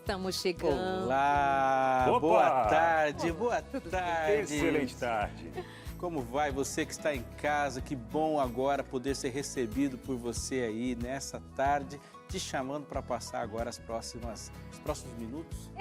Estamos chegando. Olá, Opa! boa tarde, boa tarde. Excelente tarde. Como vai você que está em casa? Que bom agora poder ser recebido por você aí nessa tarde, te chamando para passar agora os próximos minutos.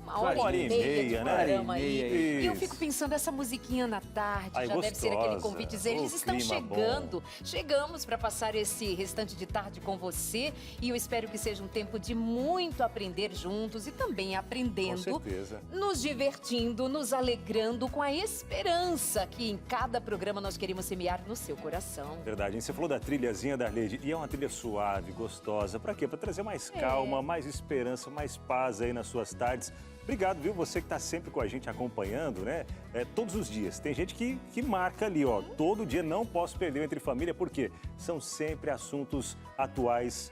Uma hora e meia de né? programa aí. E eu Isso. fico pensando, essa musiquinha na tarde, Ai, já deve ser aquele gostosa. convite. Eles Ô, estão clima chegando. bom. Chegamos para passar esse restante de tarde com você. E eu espero que seja um tempo de muito aprender juntos e também Com aprendendo. certeza. Nos divertindo, nos alegrando com a esperança que em cada programa nós queremos semear no seu coração. Verdade, hein? Você falou da trilhazinha da Arleide e é uma trilha suave, gostosa. Pra quê? Pra trazer mais calma, mais esperança, mais paz aí nas suas tardes. Obrigado, viu? Você que está sempre com a gente acompanhando, né? Todos os dias. Tem gente que marca ali, ó. Todo dia não posso perder o Entre Família, porque são sempre assuntos atuais,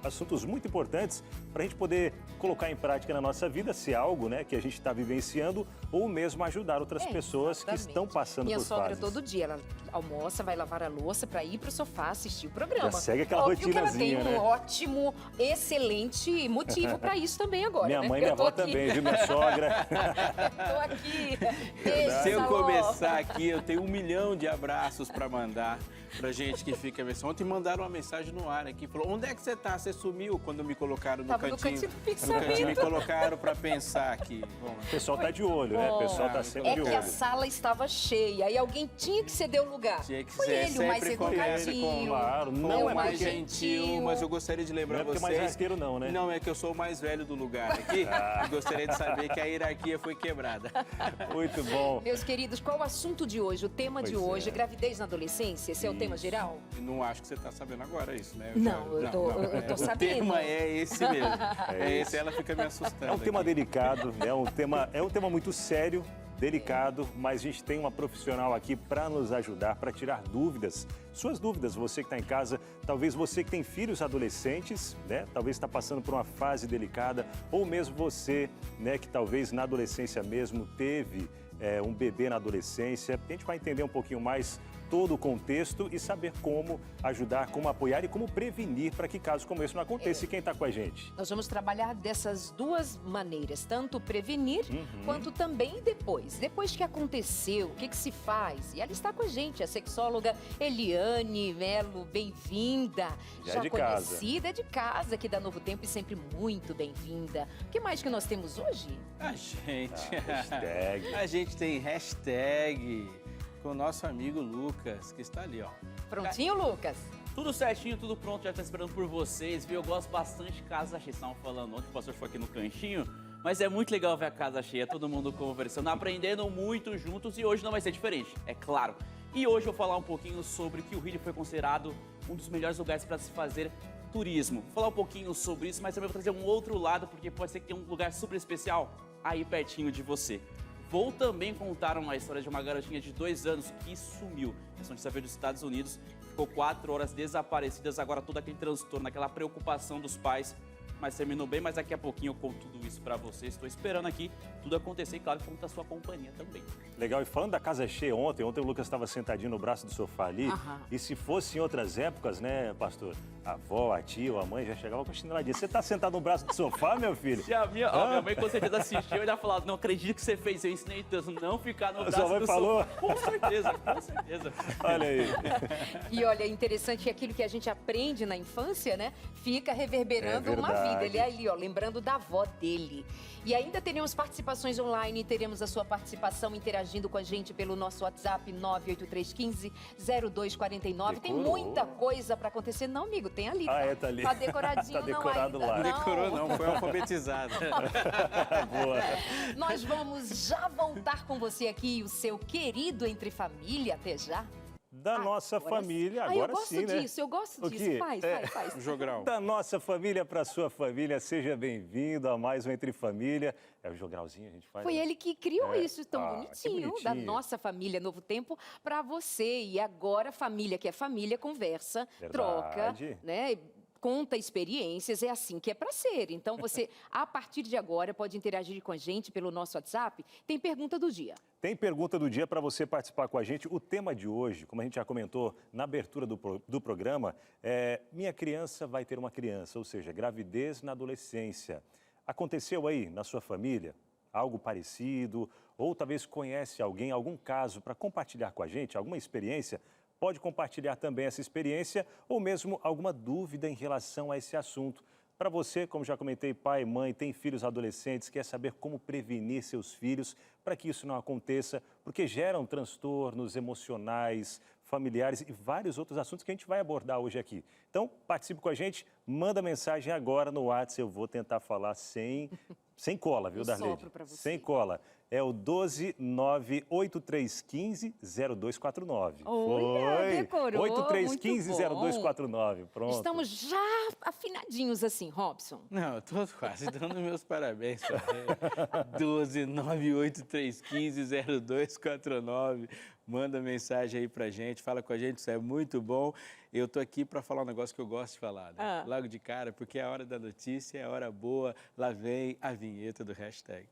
assuntos muito importantes para a gente poder colocar em prática na nossa vida, se é algo, né, que a gente está vivenciando, ou mesmo ajudar outras pessoas que estão passando Minha por sogra fases. todo dia, ela almoça, vai lavar a louça para ir pro sofá assistir o programa. Já segue aquela Óbvio que ela tem rotinazinha, um né? ótimo, excelente motivo para isso também agora, Minha né? mãe e minha Eu tô avó aqui. também, viu? Minha sogra. Tô aqui. Se eu Essa começar aqui, eu tenho 1 milhão de abraços para mandar pra gente que fica vendo. Ontem mandaram uma mensagem no ar aqui, falou: onde é que você tá? Você sumiu quando me colocaram no Tava no cantinho. cantinho do No cantinho me pensamento. colocaram para pensar aqui. Bom, O pessoal tá de olho, né? O pessoal tá sempre É de que olho. a sala estava cheia e alguém tinha que ceder o lugar. tinha que Foi ser ele o mais sempre com ele, educadinho. Claro, Não não é é mais porque... gentil, mas eu gostaria de lembrar Não é porque é vocês. mais rasqueiro não, né? Não, é que eu sou o mais velho do lugar aqui. E gostaria de saber que a hierarquia foi quebrada. Muito bom. Meus queridos, qual o assunto de hoje? O tema de Pois hoje, é. gravidez na adolescência? Esse é o tema Isso. geral? Eu não acho que você está sabendo agora isso, né? Não, eu tô sabendo. O tema é esse mesmo. É esse, ela fica me assustando. É um tema aqui. delicado, né? É um tema muito sério, delicado, mas a gente tem uma profissional aqui para nos ajudar, para tirar dúvidas. Suas dúvidas, você que está em casa, talvez você que tem filhos adolescentes, né? Talvez está passando por uma fase delicada, ou mesmo você, né, que talvez na adolescência mesmo teve um bebê na adolescência. A gente vai entender um pouquinho mais todo o contexto e saber como ajudar, como apoiar e como prevenir para que casos como esse não aconteça. E quem está com a gente? Nós vamos trabalhar dessas duas maneiras, tanto prevenir quanto também depois. Depois que aconteceu, o que se faz? E ela está com a gente, a sexóloga Eliane Melo, bem-vinda. Já é de casa. Conhecida, é de casa aqui da Novo Tempo e sempre muito bem-vinda. O que mais que nós temos hoje? A gente. Hashtag. A gente tem hashtag com o nosso amigo Lucas, que está ali, ó. Prontinho, Lucas? Tudo certinho, tudo pronto, já tá esperando por vocês, viu? Eu gosto bastante de casa cheia. Estavam falando ontem, o pastor foi aqui no canchinho, mas é muito legal ver a casa cheia, todo mundo conversando, aprendendo muito juntos e hoje não vai ser diferente, é claro. E hoje eu vou falar um pouquinho sobre que o Rio foi considerado um dos melhores lugares para se fazer turismo. Vou falar um pouquinho sobre isso, mas também vou trazer um outro lado, porque pode ser que tenha um lugar super especial aí pertinho de você. Vou também contar uma história de uma garotinha de 2 anos que sumiu. Essa notícia veio dos Estados Unidos, ficou 4 horas desaparecidas, agora todo aquele transtorno, aquela preocupação dos pais, mas terminou bem, mas daqui a pouquinho eu conto tudo isso pra vocês. Estou esperando aqui tudo acontecer e, claro, conto a sua companhia também. Legal, e falando da casa cheia ontem o Lucas estava sentadinho no braço do sofá ali, e se fosse em outras épocas, né, pastor, a avó, a tia ou a mãe já chegava com a chineladinha. Você tá sentado no braço do sofá, meu filho? Se a minha mãe com certeza assistiu e já falou, não acredito que você fez, eu ensinei tanto, não ficar no braço sua mãe do falou? sofá. Com certeza, com certeza. Olha aí. E olha, interessante que aquilo que a gente aprende na infância, né, fica reverberando uma verdade. vida. Ele é ali, ó, lembrando da avó dele. E ainda teremos participações online, teremos a sua participação interagindo com a gente pelo nosso WhatsApp 98315-0249. Tem Decorou. muita coisa para acontecer. Não, amigo, tem ali. Ah, é, tá ali. Tá decoradinho, Tá decorado não ainda lá. Decorou não, foi alfabetizado. Boa. Nós vamos já voltar com você aqui, o seu querido Entre Família. Até já. Da nossa família, eu agora gosto sim, né? disso, eu gosto O disso. quê? Faz. Jogral. Da nossa família para sua família, seja bem-vindo a mais um Entre Família. É o jogralzinho a gente faz. Foi né? ele que criou isso tão Ah, que bonitinho, da bonitinho. nossa família Novo Tempo, para você. E agora, família que é família, conversa, troca, Verdade. né? Conta experiências, é assim que é para ser. Então, você, a partir de agora, pode interagir com a gente pelo nosso WhatsApp. Tem pergunta do dia. Tem pergunta do dia para você participar com a gente. O tema de hoje, como a gente já comentou na abertura do programa, é Minha Criança Vai Ter Uma Criança, ou seja, gravidez na adolescência. Aconteceu aí na sua família algo parecido? Ou talvez conhece alguém, algum caso para compartilhar com a gente, alguma experiência? Pode compartilhar também essa experiência ou mesmo alguma dúvida em relação a esse assunto. Para você, como já comentei, pai, mãe, tem filhos adolescentes, quer saber como prevenir seus filhos para que isso não aconteça, porque geram transtornos emocionais, familiares e vários outros assuntos que a gente vai abordar hoje aqui. Então, participe com a gente, manda mensagem agora no WhatsApp, eu vou tentar falar sem cola, viu, Darlene? Sem cola. É o 12983150249. Olha, decorou, 83150249, pronto. Estamos já afinadinhos assim, Robson. Não, eu tô quase dando meus parabéns para ele. 12983150249. Manda mensagem aí pra gente, fala com a gente, isso é muito bom. Eu tô aqui para falar um negócio que eu gosto de falar, né? Logo de cara, porque é a hora da notícia, é a hora boa. Lá vem a vinheta do hashtag.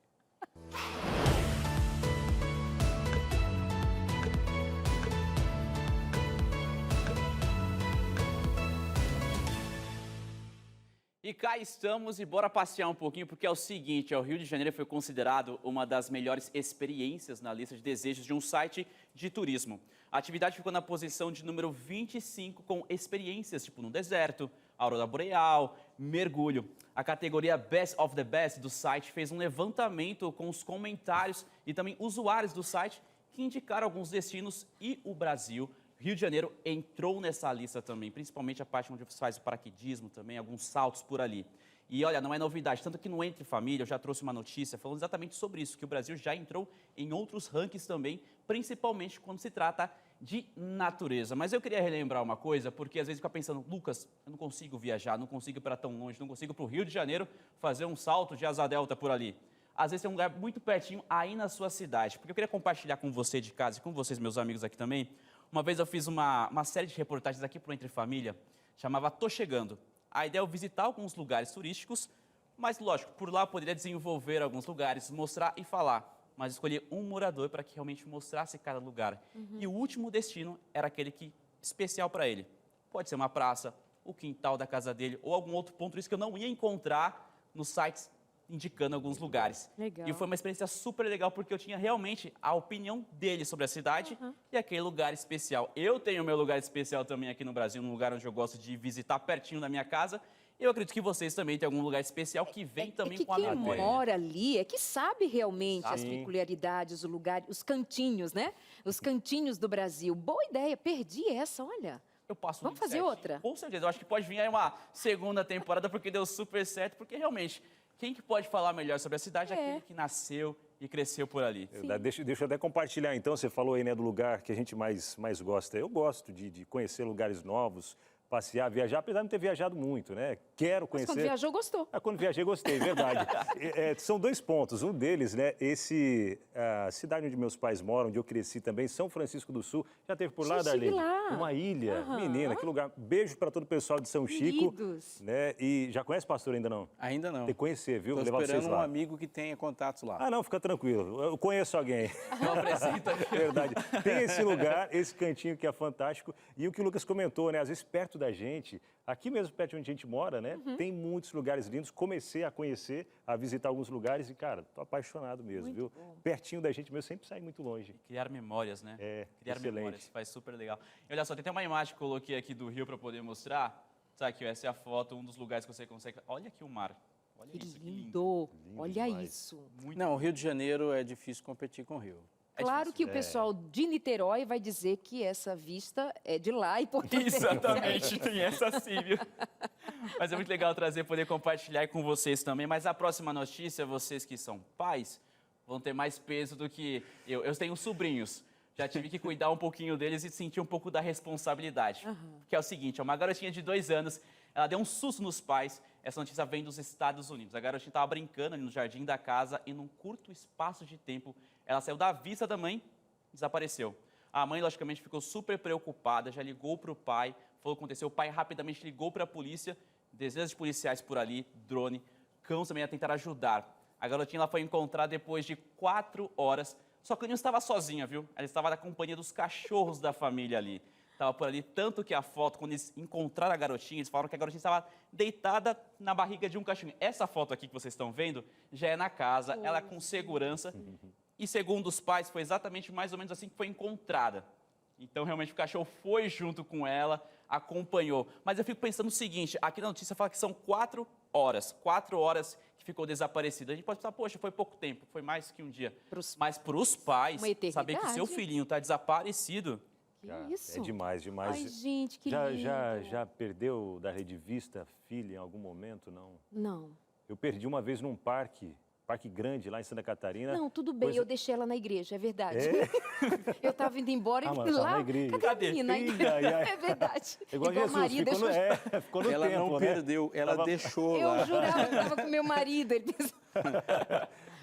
E cá estamos e bora passear um pouquinho, porque é o seguinte, o Rio de Janeiro foi considerado uma das melhores experiências na lista de desejos de um site de turismo. A atividade ficou na posição de número 25 com experiências tipo no deserto, aurora boreal, mergulho. A categoria Best of the Best do site fez um levantamento com os comentários e também usuários do site que indicaram alguns destinos e o Brasil. Rio de Janeiro entrou nessa lista também, principalmente a parte onde você faz o paraquedismo também, alguns saltos por ali. E olha, não é novidade, tanto que no Entre Família eu já trouxe uma notícia falando exatamente sobre isso, que o Brasil já entrou em outros rankings também, principalmente quando se trata de natureza. Mas eu queria relembrar uma coisa, porque às vezes fica pensando, Lucas, eu não consigo viajar, não consigo ir para tão longe, não consigo ir para o Rio de Janeiro fazer um salto de asa delta por ali. Às vezes tem um lugar muito pertinho aí na sua cidade, porque eu queria compartilhar com você de casa e com vocês, meus amigos aqui também. Uma vez eu fiz uma série de reportagens aqui para o Entre Família, chamava Tô Chegando. A ideia é eu visitar alguns lugares turísticos, mas lógico, por lá eu poderia desenvolver alguns lugares, mostrar e falar. Mas escolhi um morador para que realmente mostrasse cada lugar. E o último destino era aquele que especial para ele. Pode ser uma praça, o quintal da casa dele ou algum outro ponto turístico que eu não ia encontrar nos sites indicando alguns lugares. Legal. E foi uma experiência super legal, porque eu tinha realmente a opinião dele sobre a cidade e aquele lugar especial. Eu tenho meu lugar especial também aqui no Brasil, num lugar onde eu gosto de visitar pertinho da minha casa. Eu acredito que vocês também têm algum lugar especial que vem também com a quem memória. mora ali é que sabe realmente as peculiaridades, o lugar, os cantinhos, né? Os cantinhos do Brasil. Boa ideia, perdi essa, olha. Eu passo Vamos fazer 27. outra? Com certeza, eu acho que pode vir aí uma segunda temporada, porque deu super certo, porque realmente, quem que pode falar melhor sobre a cidade é aquele que nasceu e cresceu por ali. Deixa eu até compartilhar, então, você falou aí, né, do lugar que a gente mais gosta. Eu gosto de conhecer lugares novos, passear, viajar, apesar de não ter viajado muito, né? Quero conhecer. Mas quando viajou, gostou. Quando viajei, gostei, verdade. São dois pontos. Um deles, né, a cidade onde meus pais moram, onde eu cresci também, São Francisco do Sul. Já teve por lá, Darlene? Lá. Uma ilha. Menina, que lugar. Beijo para todo o pessoal de São Chico. Né? E já conhece, pastor, ainda não? Ainda não. Tem que conhecer, viu? Estou esperando um amigo que tenha contatos lá. Ah, não, fica tranquilo. Eu conheço alguém. Não apresenta. Verdade. Tem esse lugar, esse cantinho que é fantástico. E o que o Lucas comentou, né? Às vezes perto da gente, aqui mesmo perto de onde a gente mora, né? Tem muitos lugares lindos. Comecei a conhecer, a visitar alguns lugares e, cara, tô apaixonado mesmo, Muito viu? bom. Pertinho da gente mesmo, sempre sai muito longe. Criar memórias, né? Criar excelente. memórias, faz super legal. E olha só, tem até uma imagem que eu coloquei aqui do Rio para poder mostrar. Tá aqui, essa é a foto, um dos lugares que você consegue... Olha aqui o mar. Olha Que isso, que lindo. Olha demais. isso. Não, o Rio de Janeiro é difícil competir com o Rio. Claro que o pessoal de Niterói vai dizer que essa vista é de lá e portanto... Exatamente, tem essa sim, viu? Mas é muito legal trazer, poder compartilhar com vocês também. Mas a próxima notícia, vocês que são pais, vão ter mais peso do que eu. Eu tenho sobrinhos. Já tive que cuidar um pouquinho deles e sentir um pouco da responsabilidade. Que é o seguinte, uma garotinha de 2 anos, ela deu um susto nos pais. Essa notícia vem dos Estados Unidos. A garotinha estava brincando ali no jardim da casa e num curto espaço de tempo, ela saiu da vista da mãe e desapareceu. A mãe, logicamente, ficou super preocupada, já ligou para o pai, falou o que aconteceu. O pai rapidamente ligou para a polícia, dezenas de policiais por ali, drone, cães também a tentar ajudar. A garotinha ela foi encontrada depois de 4 horas, só que ela não estava sozinha, viu? Ela estava na companhia dos cachorros da família ali. estava por ali. Tanto que a foto, quando eles encontraram a garotinha, eles falaram que a garotinha estava deitada na barriga de um cachorrinho. Essa foto aqui que vocês estão vendo já é na casa, ela com segurança. E segundo os pais, foi exatamente mais ou menos assim que foi encontrada. Então, realmente, o cachorro foi junto com ela, acompanhou. Mas eu fico pensando o seguinte, aqui na notícia fala que são 4 horas que ficou desaparecida. A gente pode pensar, poxa, foi pouco tempo, foi mais que um dia. Mas para os pais, saber que o seu filhinho está desaparecido... Que isso? É demais, demais. Ai, gente, que lindo. Já perdeu da rede vista filha em algum momento, não? Não. Eu perdi uma vez num parque grande lá em Santa Catarina. Não, tudo bem, eu deixei ela na igreja, é verdade. É? Eu estava indo embora e fui lá, na igreja. cadê a menina? É verdade. Igual Jesus, marido, ficou no ela tempo, não né? perdeu, ela deixou lá. Eu jurava que estava com meu marido. Ele pensou...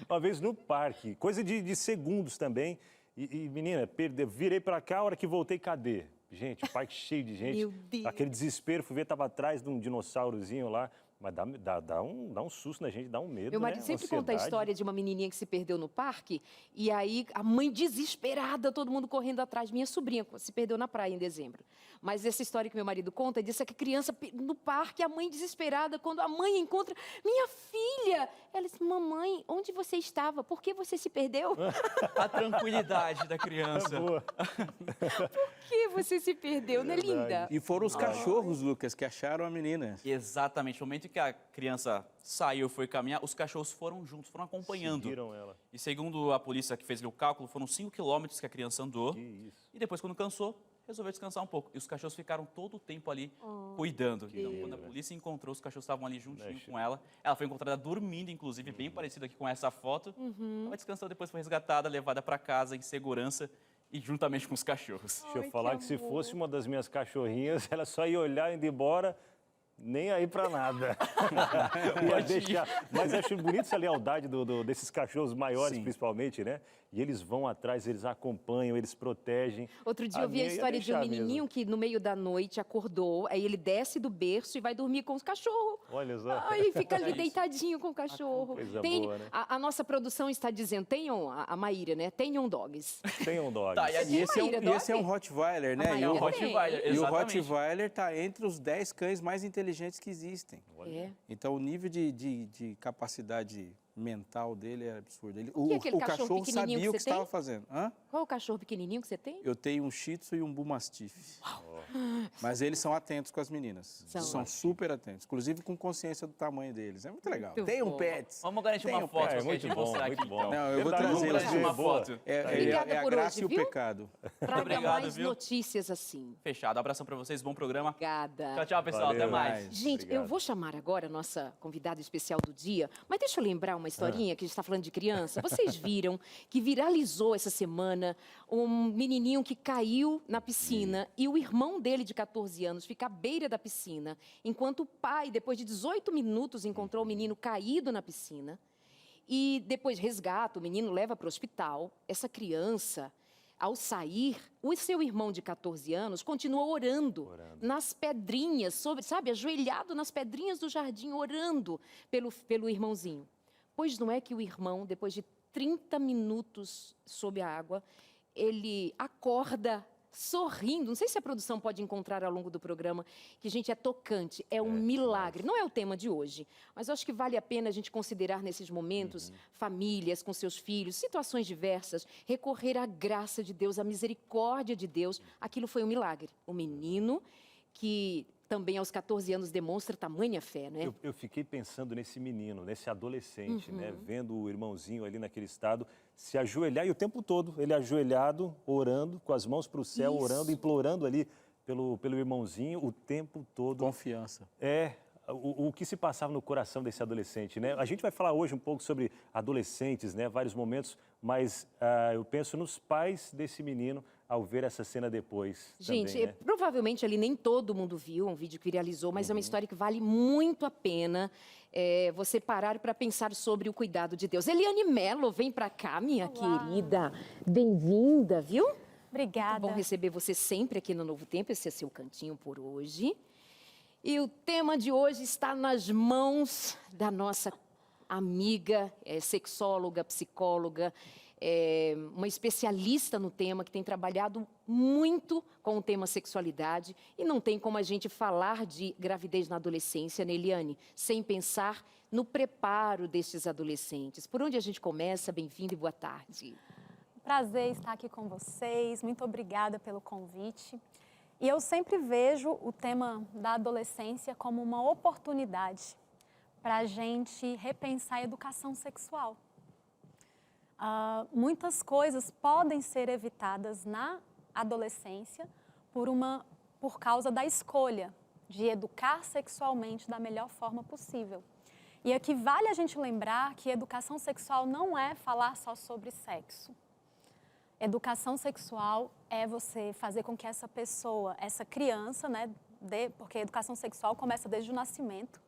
Uma vez no parque, coisa de segundos também. E menina, virei pra cá, a hora que voltei, cadê? Gente, o parque cheio de gente. Meu Deus. Aquele desespero, fui ver, estava atrás de um dinossaurozinho lá. Mas dá um susto na gente, dá um medo, Meu marido sempre conta a história de uma menininha que se perdeu no parque. E aí, a mãe desesperada, todo mundo correndo atrás. Minha sobrinha se perdeu na praia em dezembro. Mas essa história que meu marido conta, diz que a criança no parque, a mãe desesperada, quando a mãe encontra minha filha. Ela diz, mamãe, onde você estava? Por que você se perdeu? A tranquilidade da criança. Boa. Por que você se perdeu, né, linda? E foram os cachorros, Lucas, que acharam a menina. Exatamente. No momento em que a criança saiu, foi caminhar, os cachorros foram juntos, foram acompanhando. Seguiram ela. E segundo a polícia que fez o cálculo, foram 5 quilômetros que a criança andou. Que isso. E depois, quando cansou, resolveu descansar um pouco. E os cachorros ficaram todo o tempo ali cuidando. Então, quando a polícia encontrou, os cachorros estavam ali juntinho com ela. Ela foi encontrada dormindo, inclusive, bem parecida aqui com essa foto. Ela descansou, depois foi resgatada, levada para casa em segurança e juntamente com os cachorros. Deixa eu falar que se fosse uma das minhas cachorrinhas, ela só ia olhar indo embora, nem aí pra nada. Ia deixar. Mas eu acho bonito essa lealdade desses cachorros maiores, principalmente, né? E eles vão atrás, eles acompanham, eles protegem. Outro dia eu vi a história de um menininho que no meio da noite acordou, aí ele desce do berço e vai dormir com os cachorros. Olha só. Aí fica ali deitadinho com o cachorro. Coisa boa, né? A nossa produção está dizendo, tenham, a Maíra, né? Tenham dogs. Tenham dogs. Tá, E esse é um Rottweiler, né? É um Rottweiler, E o exatamente. Rottweiler está entre os 10 cães mais inteligentes que existem. É. Então, o nível de capacidade mental dele é absurdo. que é aquele O cachorro cachorro pequenininho sabia o que que você tem? estava fazendo. Hã? Qual o cachorro pequenininho que você tem? Eu tenho um Shih Tzu e um Bull Mastiff. Mas eles são atentos com as meninas. São super atentos. Inclusive com consciência do tamanho deles. É muito legal. Muito Tenham bom. pets. Vamos garantir uma foto pra gente mostrar aqui. muito bom. então. Não, eu vou Verdade, trazer vamos os garantir uma boa. foto. Obrigada É a por graça hoje, e o viu? pecado. Traga Obrigado, mais viu? notícias assim. Fechado. Abração pra vocês, bom programa. Obrigada. Tchau, tchau, pessoal. Valeu. Até mais. Gente, Obrigado. eu vou chamar agora a nossa convidada especial do dia, mas deixa eu lembrar uma historinha que a gente está falando de criança. Vocês viram que viralizou essa semana um menininho que caiu na piscina e o irmão dele, de 14 anos, fica à beira da piscina, enquanto o pai, depois de 18 minutos, encontrou o menino caído na piscina e depois resgata, o menino leva para o hospital. Essa criança, ao sair, o seu irmão de 14 anos continua orando nas pedrinhas, sabe, ajoelhado nas pedrinhas do jardim, orando pelo irmãozinho. Pois não é que o irmão, depois de 30 minutos sob a água, ele acorda sorrindo. Não sei se a produção pode encontrar ao longo do programa, que, gente, é tocante, é um milagre. Não é o tema de hoje, mas eu acho que vale a pena a gente considerar nesses momentos famílias com seus filhos, situações diversas, recorrer à graça de Deus, à misericórdia de Deus. Aquilo foi um milagre. O menino que também aos 14 anos demonstra tamanha fé, né? Eu fiquei pensando nesse menino, nesse adolescente, né? Vendo o irmãozinho ali naquele estado se ajoelhar e o tempo todo ele ajoelhado, orando, com as mãos para o céu, orando, implorando ali pelo irmãozinho o tempo todo. Confiança. O que se passava no coração desse adolescente, né? A gente vai falar hoje um pouco sobre adolescentes, né? Vários momentos, mas eu penso nos pais desse menino ao ver essa cena depois. Gente, também, né? provavelmente ali nem todo mundo viu, um vídeo que viralizou, mas é uma história que vale muito a pena você parar para pensar sobre o cuidado de Deus. Eliane Mello, vem para cá, minha querida. Bem-vinda, viu? Obrigada. Muito bom receber você sempre aqui no Novo Tempo, esse é seu cantinho por hoje. E o tema de hoje está nas mãos da nossa amiga, sexóloga, psicóloga, uma especialista no tema, que tem trabalhado muito com o tema sexualidade. E não tem como a gente falar de gravidez na adolescência, né, Eliane, sem pensar no preparo destes adolescentes. Por onde a gente começa? Bem-vindo e boa tarde. Prazer estar aqui com vocês. Muito obrigada pelo convite. E eu sempre vejo o tema da adolescência como uma oportunidade para a gente repensar a educação sexual. Muitas coisas podem ser evitadas na adolescência por causa da escolha de educar sexualmente da melhor forma possível. E aqui vale a gente lembrar que educação sexual não é falar só sobre sexo. Educação sexual é você fazer com que essa pessoa, essa criança, né, porque a educação sexual começa desde o nascimento.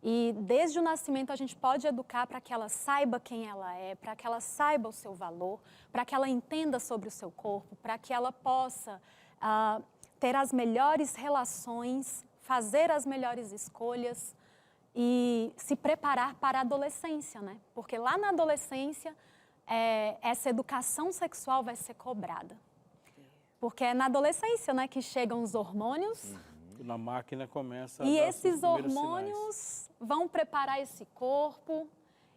E desde o nascimento a gente pode educar para que ela saiba quem ela é, para que ela saiba o seu valor, para que ela entenda sobre o seu corpo, para que ela possa ter as melhores relações, fazer as melhores escolhas e se preparar para a adolescência, né? Porque lá na adolescência essa educação sexual vai ser cobrada. Porque é na adolescência, né, que chegam os hormônios. Na máquina começa a e dar esses hormônios sinais. Vão preparar esse corpo,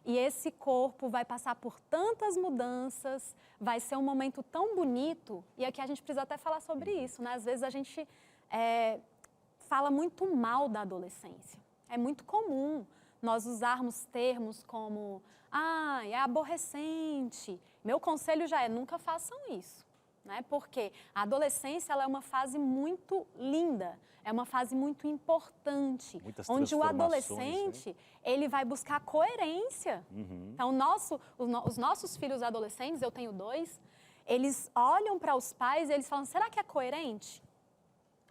e esse corpo vai passar por tantas mudanças, vai ser um momento tão bonito, e aqui a gente precisa até falar sobre isso, né? Às vezes a gente fala muito mal da adolescência. É muito comum nós usarmos termos como, é aborrecente. Meu conselho já é, nunca façam isso. Né? Porque a adolescência ela é uma fase muito linda, é uma fase muito importante, onde o adolescente, né? Ele vai buscar coerência. Então, os nossos filhos adolescentes, eu tenho 2, eles olham para os pais e eles falam, será que é coerente?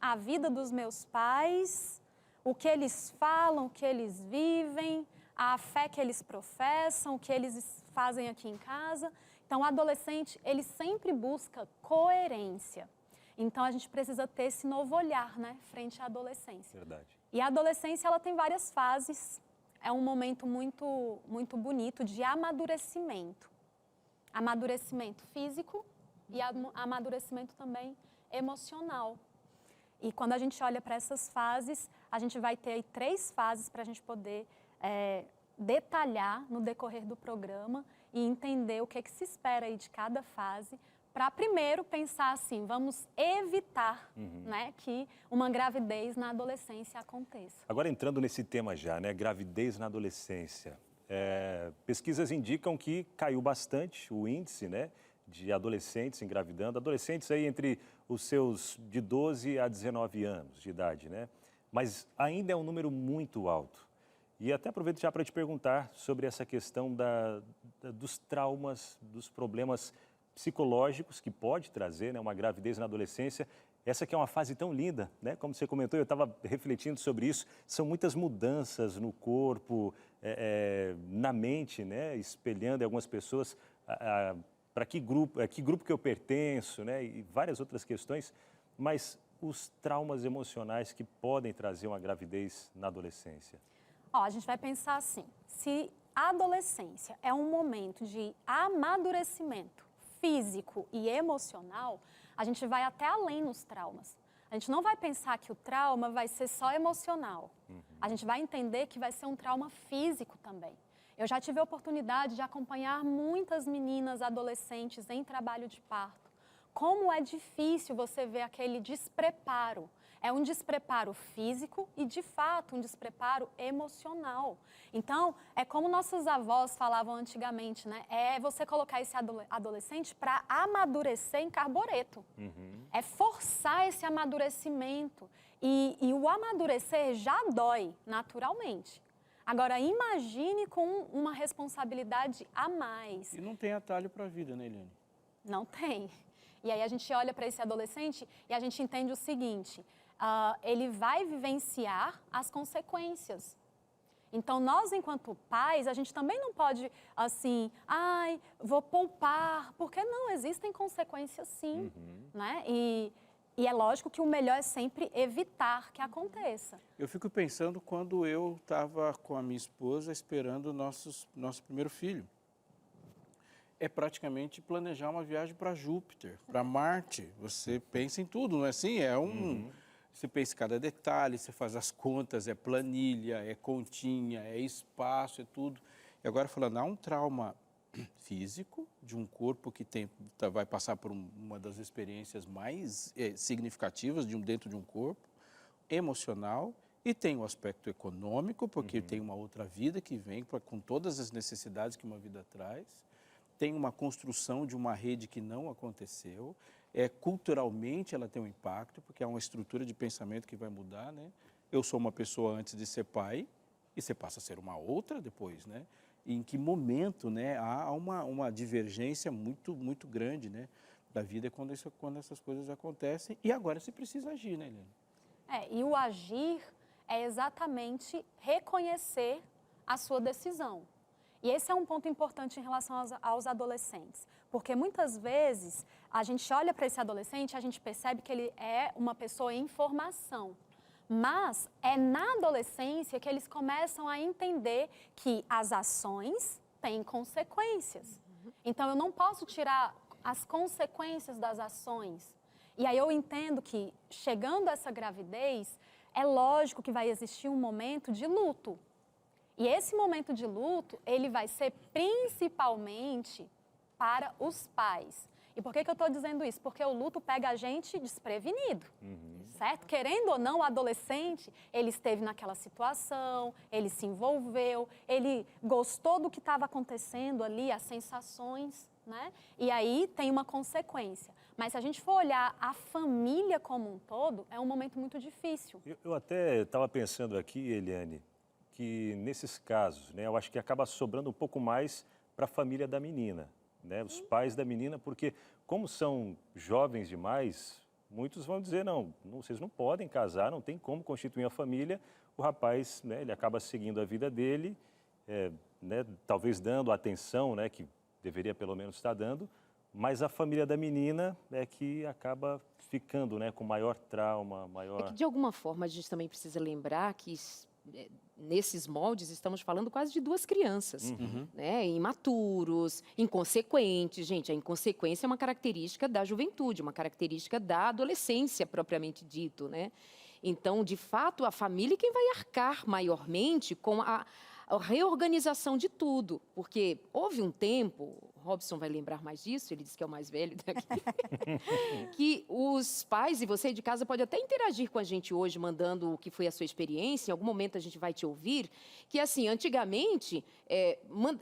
A vida dos meus pais, o que eles falam, o que eles vivem, a fé que eles professam, o que eles fazem aqui em casa. Então, o adolescente, ele sempre busca coerência. Então, a gente precisa ter esse novo olhar, né, frente à adolescência. Verdade. E a adolescência, ela tem várias fases. É um momento muito, muito bonito de amadurecimento. Amadurecimento físico e amadurecimento também emocional. E quando a gente olha para essas fases, a gente vai ter aí 3 fases para a gente poder detalhar no decorrer do programa e entender o que se espera aí de cada fase, para primeiro pensar assim, vamos evitar né, que uma gravidez na adolescência aconteça. Agora entrando nesse tema já, né, gravidez na adolescência, pesquisas indicam que caiu bastante o índice, né, de adolescentes engravidando, adolescentes aí entre os seus de 12 a 19 anos de idade, né, mas ainda é um número muito alto. E até aproveito já para te perguntar sobre essa questão dos traumas, dos problemas psicológicos que pode trazer, né, uma gravidez na adolescência. Essa que é uma fase tão linda, né? Como você comentou, eu estava refletindo sobre isso. São muitas mudanças no corpo, na mente, né? Espelhando em algumas pessoas para que grupo que eu pertenço, né? E várias outras questões. Mas os traumas emocionais que podem trazer uma gravidez na adolescência. A gente vai pensar assim, se a adolescência é um momento de amadurecimento físico e emocional, a gente vai até além nos traumas. A gente não vai pensar que o trauma vai ser só emocional. A gente vai entender que vai ser um trauma físico também. Eu já tive a oportunidade de acompanhar muitas meninas adolescentes em trabalho de parto. Como é difícil você ver aquele despreparo. É um despreparo físico e, de fato, um despreparo emocional. Então, é como nossos avós falavam antigamente, né? É você colocar esse adolescente para amadurecer em carbureto. É forçar esse amadurecimento. E o amadurecer já dói, naturalmente. Agora, imagine com uma responsabilidade a mais. E não tem atalho para a vida, né, Eliane? Não tem. E aí a gente olha para esse adolescente e a gente entende o seguinte... ele vai vivenciar as consequências. Então, nós, enquanto pais, a gente também não pode, assim, vou poupar, porque não, existem consequências sim, né? E é lógico que o melhor é sempre evitar que aconteça. Eu fico pensando quando eu estava com a minha esposa esperando o nosso primeiro filho. é praticamente planejar uma viagem para Júpiter, para Marte. Você pensa em tudo, não é assim? Você pensa em cada detalhe, você faz as contas, é planilha, é continha, é espaço, é tudo. E agora falando, há um trauma físico de um corpo que vai passar por uma das experiências mais significativas dentro de um corpo, emocional, e tem o aspecto econômico, porque tem uma outra vida que vem com todas as necessidades que uma vida traz, tem uma construção de uma rede que não aconteceu, culturalmente ela tem um impacto, porque há uma estrutura de pensamento que vai mudar, né? Eu sou uma pessoa antes de ser pai, e você passa a ser uma outra depois, né? E em que momento, né, há uma divergência muito grande, né, da vida quando essas coisas acontecem, e agora se precisa agir, né, Helena? E o agir é exatamente reconhecer a sua decisão. E esse é um ponto importante em relação aos adolescentes, porque muitas vezes a gente olha para esse adolescente e a gente percebe que ele é uma pessoa em formação. Mas é na adolescência que eles começam a entender que as ações têm consequências. Então, eu não posso tirar as consequências das ações. E aí eu entendo que, chegando a essa gravidez, é lógico que vai existir um momento de luto. E esse momento de luto, ele vai ser principalmente para os pais. E por que eu estou dizendo isso? Porque o luto pega a gente desprevenido, certo? Querendo ou não, o adolescente, ele esteve naquela situação, ele se envolveu, ele gostou do que estava acontecendo ali, as sensações, né? E aí tem uma consequência. Mas se a gente for olhar a família como um todo, é um momento muito difícil. Eu até estava pensando aqui, Eliane, que nesses casos, né, eu acho que acaba sobrando um pouco mais para a família da menina, né, os pais da menina, porque como são jovens demais, muitos vão dizer, não, vocês não podem casar, não tem como constituir uma família. O rapaz, né, ele acaba seguindo a vida dele, né, talvez dando a atenção, né, que deveria pelo menos estar dando, mas a família da menina é que acaba ficando, né, com maior trauma, maior... É que de alguma forma a gente também precisa lembrar que nesses moldes estamos falando quase de duas crianças, né? Imaturos, inconsequentes. Gente, a inconsequência é uma característica da juventude, uma característica da adolescência propriamente dito, né? Então, de fato, a família é quem vai arcar maiormente com a reorganização de tudo, porque houve um tempo, Robson vai lembrar mais disso, ele disse que é o mais velho daqui, que os pais e você de casa pode até interagir com a gente hoje, mandando o que foi a sua experiência, em algum momento a gente vai te ouvir, que assim, antigamente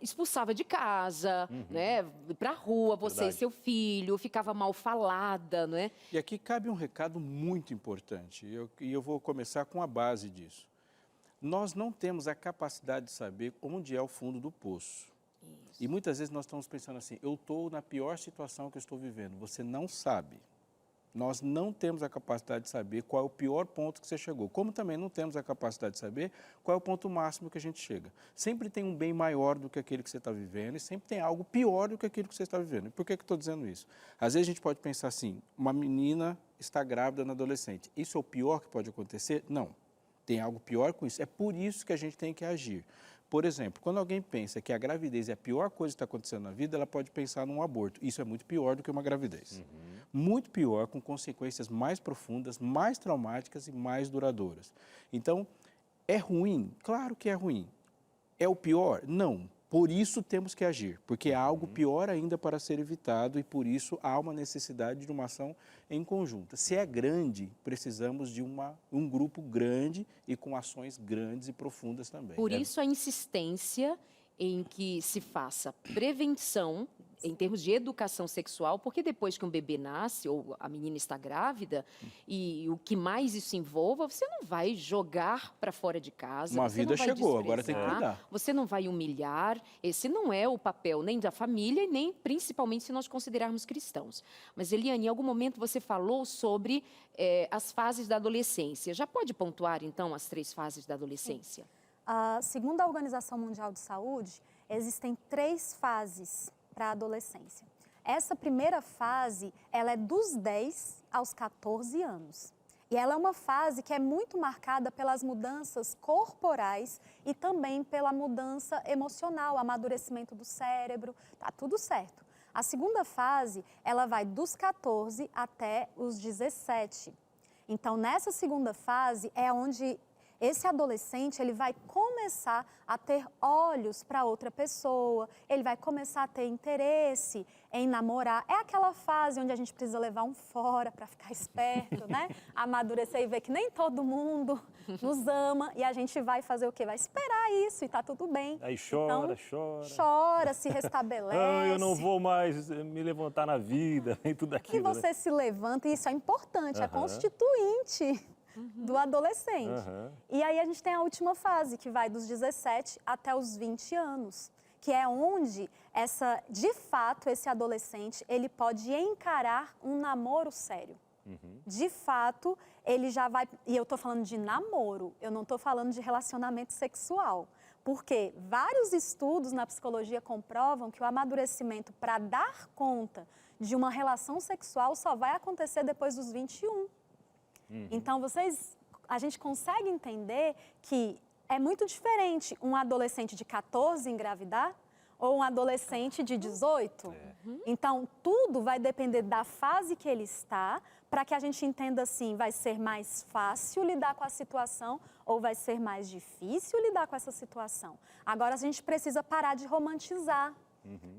expulsava de casa, né, para a rua, você e seu filho, ficava mal falada, não é? E aqui cabe um recado muito importante, e eu vou começar com a base disso. Nós não temos a capacidade de saber onde é o fundo do poço. Isso. E muitas vezes nós estamos pensando assim, eu estou na pior situação que eu estou vivendo. Você não sabe. Nós não temos a capacidade de saber qual é o pior ponto que você chegou. Como também não temos a capacidade de saber qual é o ponto máximo que a gente chega. Sempre tem um bem maior do que aquele que você está vivendo e sempre tem algo pior do que aquilo que você está vivendo. E por que eu estou dizendo isso? Às vezes a gente pode pensar assim, uma menina está grávida na adolescente. Isso é o pior que pode acontecer? Não. Tem algo pior com isso. É por isso que a gente tem que agir. Por exemplo, quando alguém pensa que a gravidez é a pior coisa que está acontecendo na vida, ela pode pensar num aborto. Isso é muito pior do que uma gravidez. Muito pior, com consequências mais profundas, mais traumáticas e mais duradouras. Então, é ruim? Claro que é ruim. É o pior? Não. Por isso temos que agir, porque há algo pior ainda para ser evitado e por isso há uma necessidade de uma ação em conjunto. Se é grande, precisamos de um grupo grande e com ações grandes e profundas também. Por isso a insistência em que se faça prevenção em termos de educação sexual, porque depois que um bebê nasce ou a menina está grávida e o que mais isso envolva, você não vai jogar para fora de casa. Uma vida chegou, agora tem que cuidar. Você não vai humilhar. Esse não é o papel nem da família, nem principalmente se nós considerarmos cristãos. Mas, Eliane, em algum momento você falou sobre as fases da adolescência. Já pode pontuar, então, as 3 fases da adolescência? Segundo a Organização Mundial de Saúde, existem 3 fases para a adolescência. Essa primeira fase, ela é dos 10 aos 14 anos. E ela é uma fase que é muito marcada pelas mudanças corporais e também pela mudança emocional, amadurecimento do cérebro, tá tudo certo. A segunda fase, ela vai dos 14 até os 17. Então, nessa segunda fase é onde esse adolescente ele vai começar a ter olhos para outra pessoa, ele vai começar a ter interesse em namorar. É aquela fase onde a gente precisa levar um fora para ficar esperto, né? Amadurecer e ver que nem todo mundo nos ama e a gente vai fazer o quê? Vai esperar isso e tá tudo bem. Aí chora, chora. Chora, se restabelece. Ah, eu não vou mais me levantar na vida, nem tudo aquilo. E você se levanta, e isso é importante, é constituinte do adolescente. E aí a gente tem a última fase, que vai dos 17 até os 20 anos, que é onde de fato, esse adolescente, ele pode encarar um namoro sério. De fato, ele já vai... E eu estou falando de namoro, eu não estou falando de relacionamento sexual. Porque vários estudos na psicologia comprovam que o amadurecimento para dar conta de uma relação sexual só vai acontecer depois dos 21. Então, a gente consegue entender que é muito diferente um adolescente de 14 engravidar ou um adolescente de 18. Então, tudo vai depender da fase que ele está, para que a gente entenda assim, vai ser mais fácil lidar com a situação ou vai ser mais difícil lidar com essa situação. Agora, a gente precisa parar de romantizar.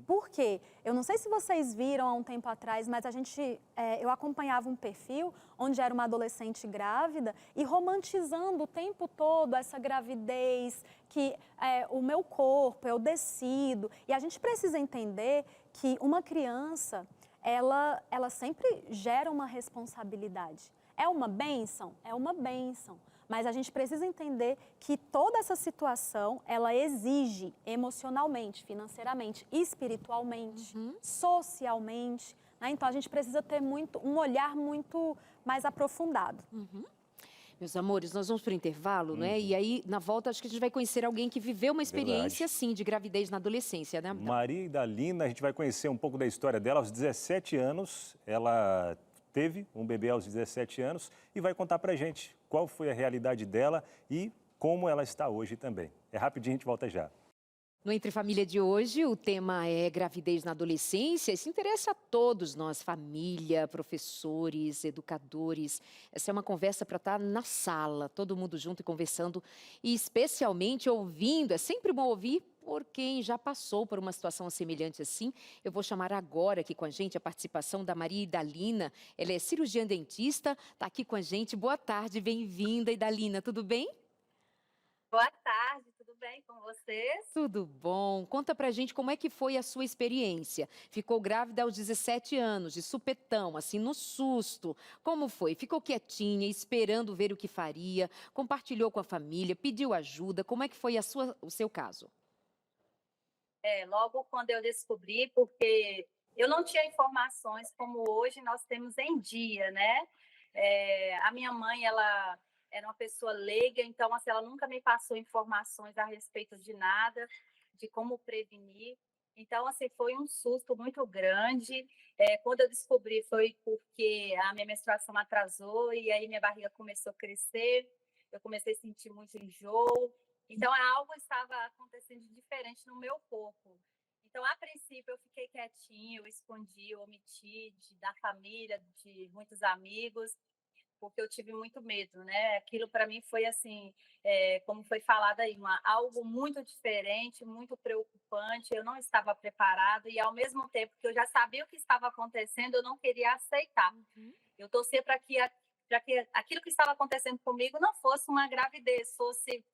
Por quê? Eu não sei se vocês viram há um tempo atrás, mas eu acompanhava um perfil onde era uma adolescente grávida e romantizando o tempo todo essa gravidez, que o meu corpo, eu decido. E a gente precisa entender que uma criança, ela sempre gera uma responsabilidade. É uma bênção? É uma bênção. Mas a gente precisa entender que toda essa situação, ela exige emocionalmente, financeiramente, espiritualmente, socialmente, né? Então, a gente precisa ter um olhar muito mais aprofundado. Meus amores, nós vamos para o intervalo, né? E aí, na volta, acho que a gente vai conhecer alguém que viveu uma experiência, sim, de gravidez na adolescência, né? Maria Idalina, a gente vai conhecer um pouco da história dela. Aos 17 anos, ela teve um bebê aos 17 anos e vai contar pra gente qual foi a realidade dela e como ela está hoje também. É rapidinho, a gente volta já. No Entre Família de hoje, o tema é gravidez na adolescência. Isso interessa a todos nós, família, professores, educadores. Essa é uma conversa para estar na sala, todo mundo junto e conversando, e especialmente ouvindo. É sempre bom ouvir por quem já passou por uma situação semelhante assim. Eu vou chamar agora aqui com a gente a participação da Maria Idalina. Ela é cirurgiã dentista, está aqui com a gente. Boa tarde, bem-vinda, Idalina, tudo bem? Boa tarde, tudo bem com vocês? Tudo bom. Conta pra gente como é que foi a sua experiência. Ficou grávida aos 17 anos, de supetão, assim, no susto. Como foi? Ficou quietinha, esperando ver o que faria, compartilhou com a família, pediu ajuda. Como é que foi o seu caso? Logo quando eu descobri, porque eu não tinha informações como hoje nós temos em dia, né? A minha mãe, ela era uma pessoa leiga, então assim, ela nunca me passou informações a respeito de nada, de como prevenir. Então, assim, foi um susto muito grande. Quando eu descobri foi porque a minha menstruação atrasou e aí minha barriga começou a crescer, eu comecei a sentir muito enjoo. Então, algo estava acontecendo de diferente no meu corpo. Então, a princípio, eu fiquei quietinha, eu escondi, eu omiti da família, de muitos amigos, porque eu tive muito medo, né? Aquilo para mim foi assim, como foi falado aí, algo muito diferente, muito preocupante. Eu não estava preparada e, ao mesmo tempo que eu já sabia o que estava acontecendo, eu não queria aceitar. Eu torcia para que aquilo que estava acontecendo comigo não fosse uma gravidez, fosse...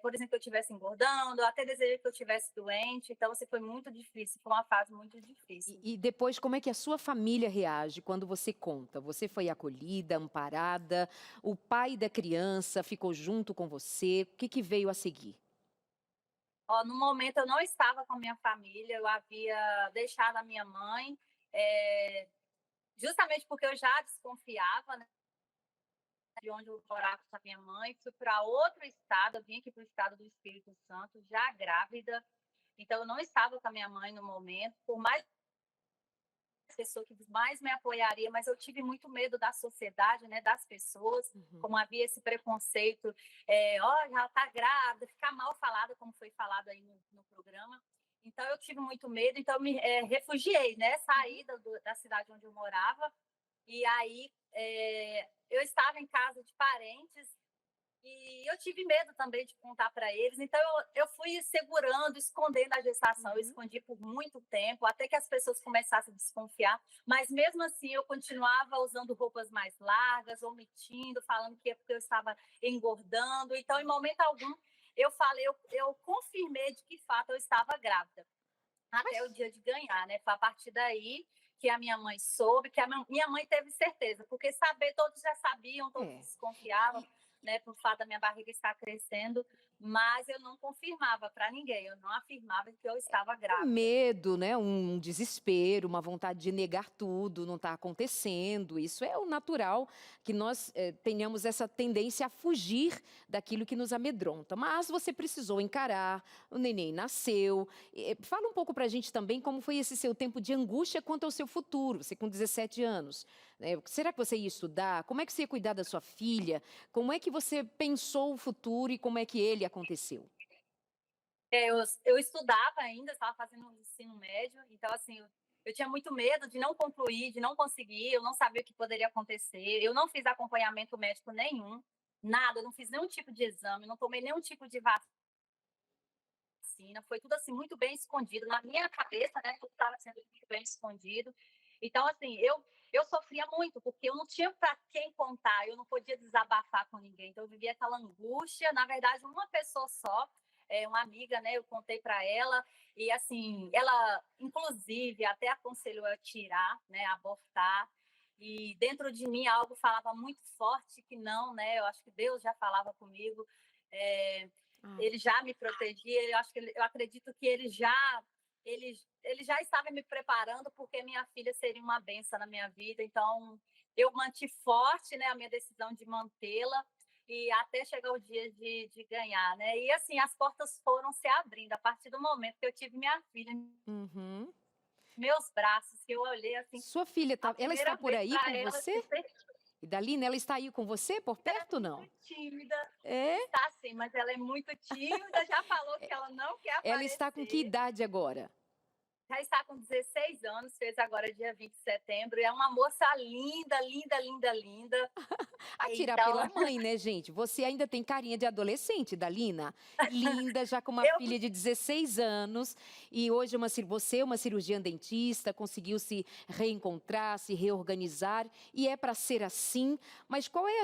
por exemplo, eu estivesse engordando, eu até desejei que eu estivesse doente. Então, assim, foi muito difícil, foi uma fase muito difícil. E depois, como é que a sua família reage quando você conta? Você foi acolhida, amparada? O pai da criança ficou junto com você? O que veio a seguir? No momento, eu não estava com a minha família, eu havia deixado a minha mãe, justamente porque eu já desconfiava, né, de onde eu morava com a minha mãe. Fui para outro estado, eu vim aqui para o estado do Espírito Santo, já grávida. Então, eu não estava com a minha mãe no momento, por mais pessoa que mais me apoiaria, mas eu tive muito medo da sociedade, né, das pessoas, como havia esse preconceito, já está grávida, ficar mal falada, como foi falado aí no programa. Então, eu tive muito medo, então eu me refugiei, né? Saí da cidade onde eu morava. E aí, eu estava em casa de parentes e eu tive medo também de contar para eles. Então, eu fui segurando, escondendo a gestação. Eu escondi por muito tempo, até que as pessoas começassem a desconfiar. Mas, mesmo assim, eu continuava usando roupas mais largas, omitindo, falando que é porque eu estava engordando. Então, em momento algum, eu falei, eu confirmei de que fato eu estava grávida, até o dia de ganhar, né? Foi a partir daí que a minha mãe soube, que a minha mãe teve certeza, porque saber, todos já sabiam, todos desconfiavam, né? Por fato da minha barriga estar crescendo, mas eu não confirmava para ninguém, eu não afirmava que eu estava Um grávida. medo, né? Um desespero, uma vontade de negar tudo, não está acontecendo. Isso é o natural, que nós tenhamos essa tendência a fugir daquilo que nos amedronta. Mas você precisou encarar, o neném nasceu. Fala um pouco para a gente também como foi esse seu tempo de angústia quanto ao seu futuro, você com 17 anos. Será que você ia estudar? Como é que você ia cuidar da sua filha? Como é que você pensou o futuro e como é que ele aconteceu? Eu estudava ainda, estava fazendo um ensino médio, então, assim, eu tinha muito medo de não concluir, de não conseguir, eu não sabia o que poderia acontecer, eu não fiz acompanhamento médico nenhum, nada, eu não fiz nenhum tipo de exame, não tomei nenhum tipo de vacina, foi tudo, assim, muito bem escondido, na minha cabeça, né, tudo estava sendo muito bem escondido. Então, assim, eu sofria muito, porque eu não tinha para quem contar, eu não podia desabafar com ninguém, então eu vivia aquela angústia, na verdade, uma pessoa só, uma amiga, né, eu contei para ela, e assim, ela, inclusive, até aconselhou eu tirar, né, abortar, e dentro de mim algo falava muito forte que não, né, eu acho que Deus já falava comigo, é, ele já me protegia, eu acredito que ele já estava me preparando porque minha filha seria uma bênção na minha vida, então eu mantive forte, né, a minha decisão de mantê-la e até chegar o dia de ganhar, né? E assim, as portas foram se abrindo a partir do momento que eu tive minha filha em Uhum. meus braços, que eu olhei assim, Sua filha, a ela está primeira por vez aí para com ela, você? Idalina, ela está aí com você, por ela é perto ou não? muito tímida, É? está sim, mas ela é muito tímida, já falou que ela não quer Ela está com que aparecer. idade agora? Já está com 16 anos, fez agora dia 20 de setembro, e é uma moça linda, linda, linda, linda. A tirar Então, pela mãe, né, gente? Você ainda tem carinha de adolescente, Dalina. Linda, já com uma eu filha de 16 anos. E hoje você é uma cirurgiã dentista, conseguiu se reencontrar, se reorganizar. E é para ser assim. Mas qual é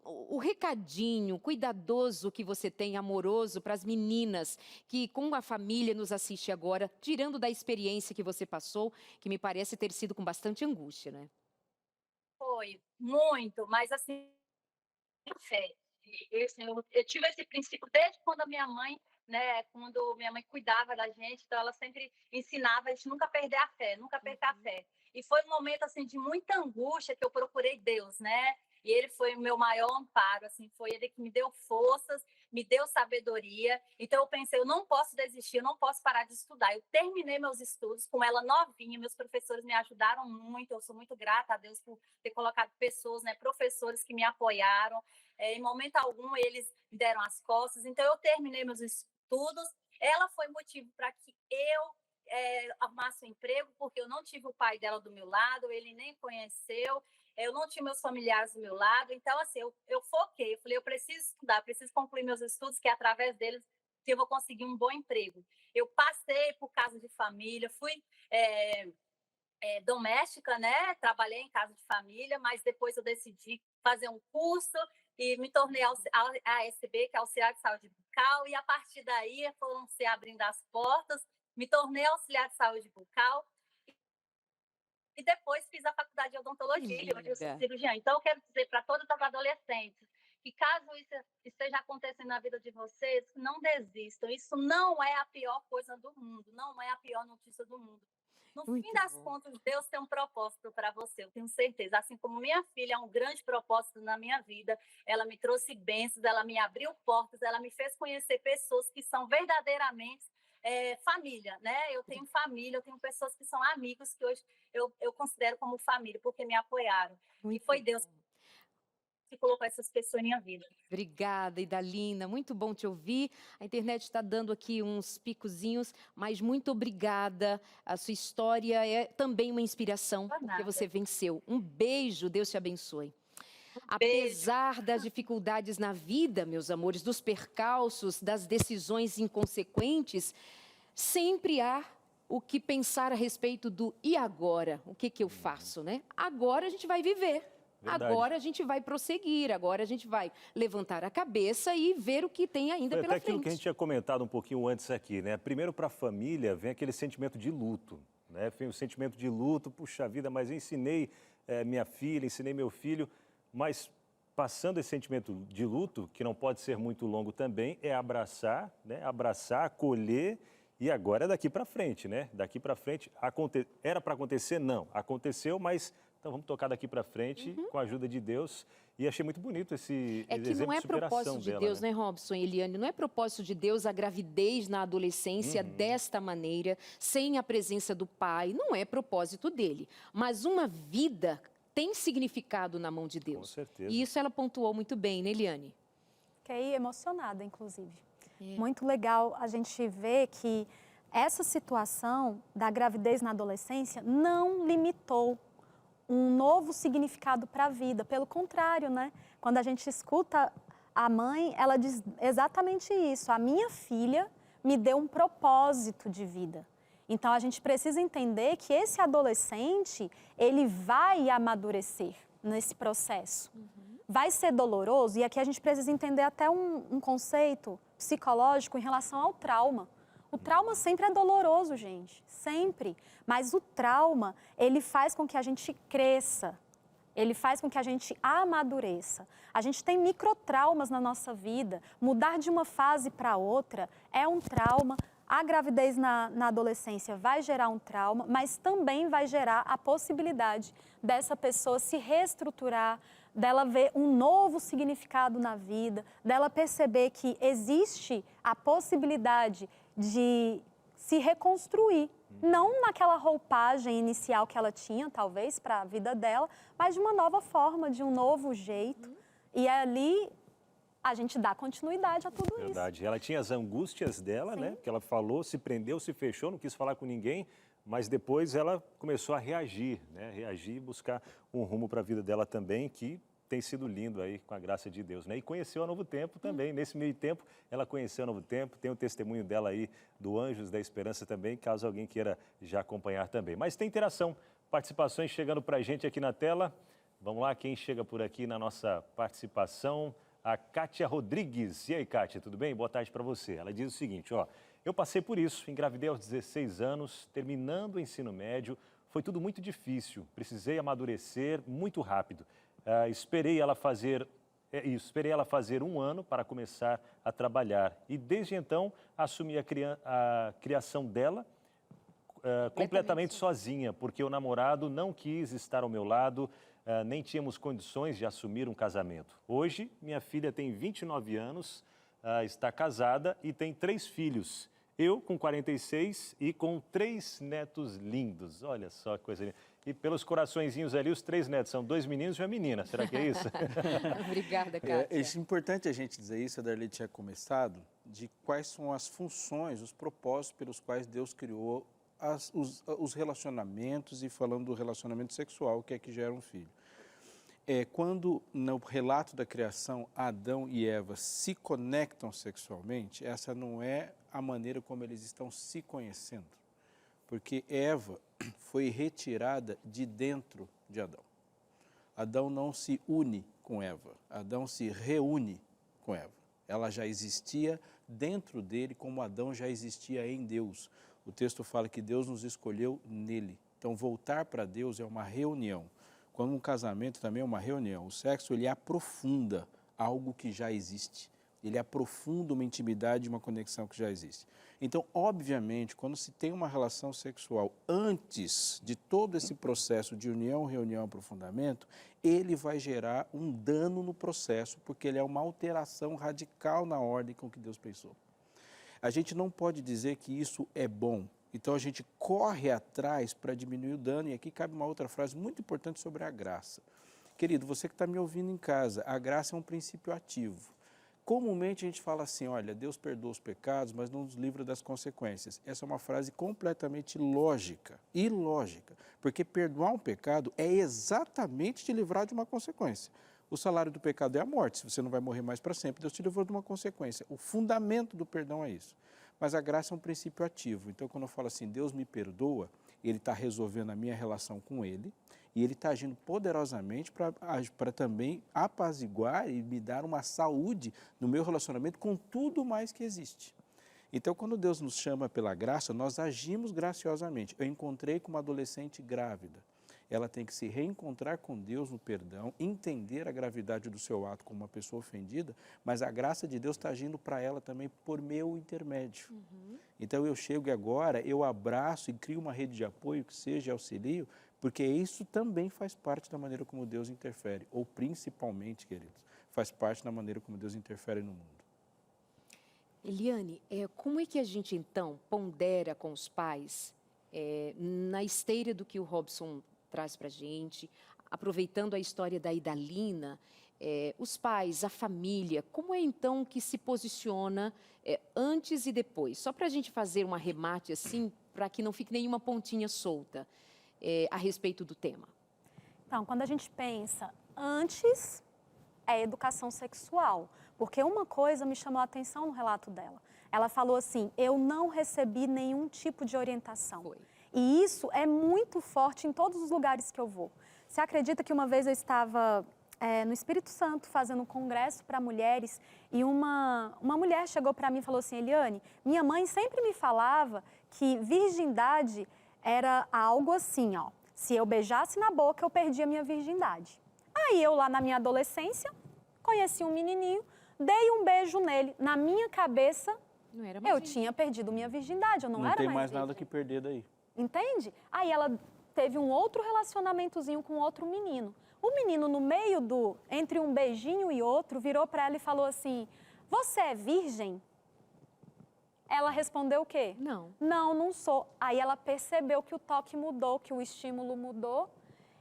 o recadinho cuidadoso que você tem, amoroso, para as meninas que, com a família, nos assiste agora, tirando da experiência que você passou, que me parece ter sido com bastante angústia, né? foi muito, mas assim, fé. Eu tive esse princípio desde quando a minha mãe, né, quando minha mãe cuidava da gente, então ela sempre ensinava a gente nunca perder a fé, nunca perder a fé. E foi um momento assim de muita angústia que eu procurei Deus, né? E ele foi o meu maior amparo, assim, foi ele que me deu forças, me deu sabedoria. Então eu pensei, eu não posso desistir, eu não posso parar de estudar. Eu terminei meus estudos com ela novinha, meus professores me ajudaram muito, eu sou muito grata a Deus por ter colocado pessoas, né, professores que me apoiaram. Em momento algum eles me deram as costas, então eu terminei meus estudos. Ela foi motivo para que eu arrumasse um emprego, porque eu não tive o pai dela do meu lado, ele nem conheceu, eu não tinha meus familiares do meu lado, então assim, eu foquei, eu falei, eu preciso estudar, preciso concluir meus estudos, que é através deles que eu vou conseguir um bom emprego. Eu passei por casa de família, fui doméstica, né? Trabalhei em casa de família, mas depois eu decidi fazer um curso e me tornei ASB, que é Auxiliar de Saúde Bucal, e a partir daí foram se abrindo as portas, me tornei auxiliar de saúde bucal e depois fiz a faculdade de odontologia, onde eu sou cirurgiã. Então, eu quero dizer para todas as adolescentes que, caso isso esteja acontecendo na vida de vocês, não desistam. Isso não é a pior coisa do mundo, não é a pior notícia do mundo. No fim das contas, Deus tem um propósito para você, eu tenho certeza. Assim como minha filha é um grande propósito na minha vida, ela me trouxe bênçãos, ela me abriu portas, ela me fez conhecer pessoas que são verdadeiramente família, né? Eu tenho família, eu tenho pessoas que são amigos que hoje eu considero como família, porque me apoiaram. E foi Deus que colocou essas pessoas em minha vida. Obrigada, Idalina. Muito bom te ouvir. A internet está dando aqui uns picozinhos, mas muito obrigada. A sua história é também uma inspiração, porque você venceu. Um beijo, Deus te abençoe. Apesar das dificuldades na vida, meus amores, dos percalços, das decisões inconsequentes, sempre há o que pensar a respeito do e agora? O que eu faço, né? Agora a gente vai viver. Verdade. Agora a gente vai prosseguir, agora a gente vai levantar a cabeça e ver o que tem ainda pela frente. Até aquilo que a gente tinha comentado um pouquinho antes aqui, né? Primeiro, para a família, vem aquele sentimento de luto, né? Vem o sentimento de luto, puxa vida, mas eu ensinei minha filha, ensinei meu filho, mas passando esse sentimento de luto, que não pode ser muito longo também, é abraçar, né? Abraçar, acolher, e agora é daqui para frente, né? Daqui para frente, era para acontecer? Não. Aconteceu, mas então vamos tocar daqui para frente com a ajuda de Deus. E achei muito bonito esse exemplo de superação dela. É que não é propósito de Deus, né, Robson e Eliane? Não é propósito de Deus a gravidez na adolescência desta maneira, sem a presença do pai. Não é propósito dele. Mas uma vida tem significado na mão de Deus. Com certeza. E isso ela pontuou muito bem, né, Eliane? Fiquei emocionada, inclusive. Muito legal a gente ver que essa situação da gravidez na adolescência não limitou um novo significado para a vida. Pelo contrário, né? Quando a gente escuta a mãe, ela diz exatamente isso. A minha filha me deu um propósito de vida. Então, a gente precisa entender que esse adolescente, ele vai amadurecer nesse processo. Vai ser doloroso, e aqui a gente precisa entender até um conceito psicológico em relação ao trauma. O trauma sempre é doloroso, gente, sempre. Mas o trauma, ele faz com que a gente cresça, ele faz com que a gente amadureça. A gente tem microtraumas na nossa vida, mudar de uma fase para outra é um trauma. A gravidez na adolescência vai gerar um trauma, mas também vai gerar a possibilidade dessa pessoa se reestruturar, dela ver um novo significado na vida, dela perceber que existe a possibilidade de se reconstruir. Não naquela roupagem inicial que ela tinha, talvez, para a vida dela, mas de uma nova forma, de um novo jeito. E ali a gente dá continuidade a tudo isso. Verdade. Ela tinha as angústias dela, né? Que ela falou, se prendeu, se fechou, não quis falar com ninguém, mas depois ela começou a reagir, né? Reagir e buscar um rumo para a vida dela também, que tem sido lindo aí, com a graça de Deus, né? E conheceu a Novo Tempo também. Nesse meio tempo, ela conheceu a Novo Tempo, tem o testemunho dela aí do Anjos da Esperança também, caso alguém queira já acompanhar também. Mas tem interação, participações chegando para a gente aqui na tela. Vamos lá, quem chega por aqui na nossa participação? A Kátia Rodrigues. E aí, Kátia, tudo bem? Boa tarde para você. Ela diz o seguinte, ó, eu passei por isso, engravidei aos 16 anos, terminando o ensino médio, foi tudo muito difícil, precisei amadurecer muito rápido. Esperei ela fazer um ano para começar a trabalhar e desde então assumi a criação dela completamente sozinha, porque o namorado não quis estar ao meu lado, nem tínhamos condições de assumir um casamento. Hoje, minha filha tem 29 anos, está casada e tem 3 filhos. Eu com 46 e com 3 netos lindos. Olha só que coisa linda. E pelos coraçõezinhos ali, os 3 netos são 2 meninos e uma menina. Será que é isso? Obrigada, Kátia. É importante a gente dizer isso, a Darley tinha começado, de quais são as funções, os propósitos pelos quais Deus criou os relacionamentos, e falando do relacionamento sexual, que é que gera um filho. Quando no relato da criação Adão e Eva se conectam sexualmente, essa não é a maneira como eles estão se conhecendo, porque Eva foi retirada de dentro de Adão. Adão não se une com Eva, Adão se reúne com Eva. Ela já existia dentro dele como Adão já existia em Deus. O texto fala que Deus nos escolheu nele. Então, voltar para Deus é uma reunião. Quando um casamento também é uma reunião. O sexo, ele aprofunda algo que já existe. Ele aprofunda uma intimidade, uma conexão que já existe. Então, obviamente, quando se tem uma relação sexual antes de todo esse processo de união, reunião, aprofundamento, ele vai gerar um dano no processo, porque ele é uma alteração radical na ordem com que Deus pensou. A gente não pode dizer que isso é bom. Então, a gente corre atrás para diminuir o dano. E aqui cabe uma outra frase muito importante sobre a graça. Querido, você que está me ouvindo em casa, a graça é um princípio ativo. Comumente a gente fala assim, olha, Deus perdoa os pecados, mas não nos livra das consequências. Essa é uma frase completamente ilógica, porque perdoar um pecado é exatamente te livrar de uma consequência. O salário do pecado é a morte, se você não vai morrer mais para sempre, Deus te livrou de uma consequência. O fundamento do perdão é isso. Mas a graça é um princípio ativo. Então, quando eu falo assim, Deus me perdoa, Ele está resolvendo a minha relação com Ele e Ele está agindo poderosamente para também apaziguar e me dar uma saúde no meu relacionamento com tudo mais que existe. Então, quando Deus nos chama pela graça, nós agimos graciosamente. Eu encontrei com uma adolescente grávida. Ela tem que se reencontrar com Deus no perdão, entender a gravidade do seu ato como uma pessoa ofendida, mas a graça de Deus está agindo para ela também por meu intermédio. Então eu chego e agora eu abraço e crio uma rede de apoio que seja auxílio, porque isso também faz parte da maneira como Deus interfere, ou principalmente, queridos, faz parte da maneira como Deus interfere no mundo. Eliane, como é que a gente então pondera com os pais na esteira do que o Robson traz para a gente, aproveitando a história da Idalina, os pais, a família, como é então que se posiciona antes e depois? Só para a gente fazer um arremate assim, para que não fique nenhuma pontinha solta a respeito do tema. Então, quando a gente pensa antes, é educação sexual, porque uma coisa me chamou a atenção no relato dela. Ela falou assim, eu não recebi nenhum tipo de orientação. Foi. E isso é muito forte em todos os lugares que eu vou. Você acredita que uma vez eu estava no Espírito Santo fazendo um congresso para mulheres e uma mulher chegou para mim e falou assim, Eliane, minha mãe sempre me falava que virgindade era algo assim, ó, se eu beijasse na boca eu perdia a minha virgindade. Aí eu lá na minha adolescência conheci um menininho, dei um beijo nele, na minha cabeça eu tinha perdido minha virgindade, eu não era mais Não tem mais virgem. nada que perder daí. Entende? Aí ela teve um outro relacionamentozinho com outro menino. O menino, no meio entre um beijinho e outro, virou para ela e falou assim, você é virgem? Ela respondeu o quê? Não. Não, não sou. Aí ela percebeu que o toque mudou, que o estímulo mudou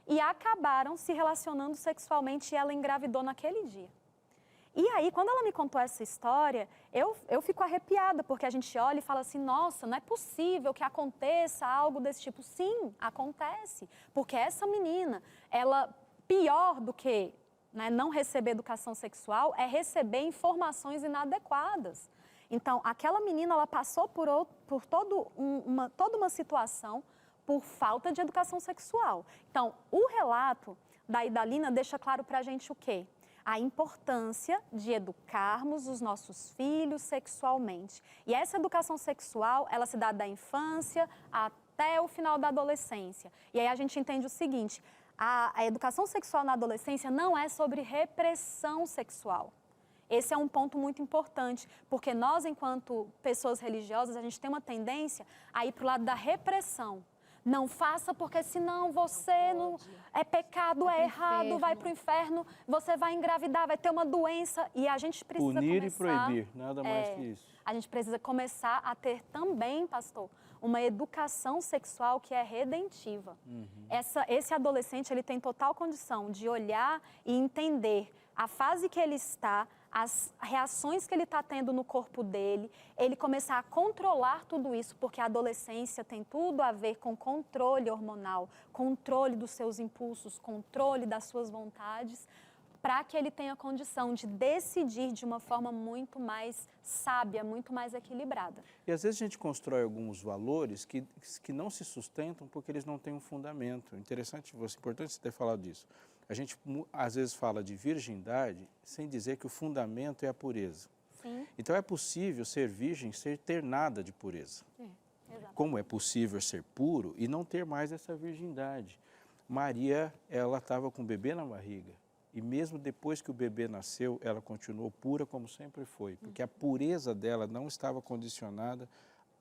e acabaram se relacionando sexualmente e ela engravidou naquele dia. E aí, quando ela me contou essa história, eu fico arrepiada, porque a gente olha e fala assim, nossa, não é possível que aconteça algo desse tipo. Sim, acontece, porque essa menina, ela, pior do que não receber educação sexual, é receber informações inadequadas. Então, aquela menina, ela passou por toda uma situação por falta de educação sexual. Então, o relato da Idalina deixa claro para a gente o quê? A importância de educarmos os nossos filhos sexualmente. E essa educação sexual, ela se dá da infância até o final da adolescência. E aí a gente entende o seguinte, a educação sexual na adolescência não é sobre repressão sexual. Esse é um ponto muito importante, porque nós, enquanto pessoas religiosas, a gente tem uma tendência a ir para o lado da repressão. Não faça, porque senão você não é pecado, é errado, vai para o inferno, você vai engravidar, vai ter uma doença. E a gente precisa Punir começar, e proibir, nada mais que isso. A gente precisa começar a ter também, pastor, uma educação sexual que é redentiva. Esse adolescente, ele tem total condição de olhar e entender a fase que ele está, as reações que ele está tendo no corpo dele, ele começar a controlar tudo isso, porque a adolescência tem tudo a ver com controle hormonal, controle dos seus impulsos, controle das suas vontades, para que ele tenha condição de decidir de uma forma muito mais sábia, muito mais equilibrada. E às vezes a gente constrói alguns valores que não se sustentam porque eles não têm um fundamento. Importante você ter falado disso. A gente às vezes fala de virgindade sem dizer que o fundamento é a pureza. Sim. Então é possível ser virgem sem ter nada de pureza. Exato. Como é possível ser puro e não ter mais essa virgindade? Maria, ela estava com o bebê na barriga. E mesmo depois que o bebê nasceu, ela continuou pura como sempre foi. Porque a pureza dela não estava condicionada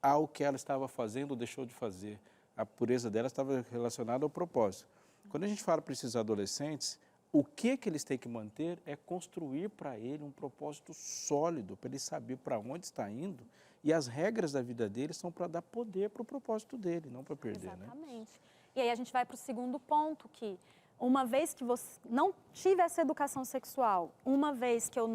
ao que ela estava fazendo ou deixou de fazer. A pureza dela estava relacionada ao propósito. Quando a gente fala para esses adolescentes, o que eles têm que manter é construir para ele um propósito sólido, para ele saber para onde está indo. E as regras da vida dele são para dar poder para o propósito dele, não para perder. Exatamente. E aí a gente vai para o segundo ponto, que uma vez que você não tive essa educação sexual, uma vez que eu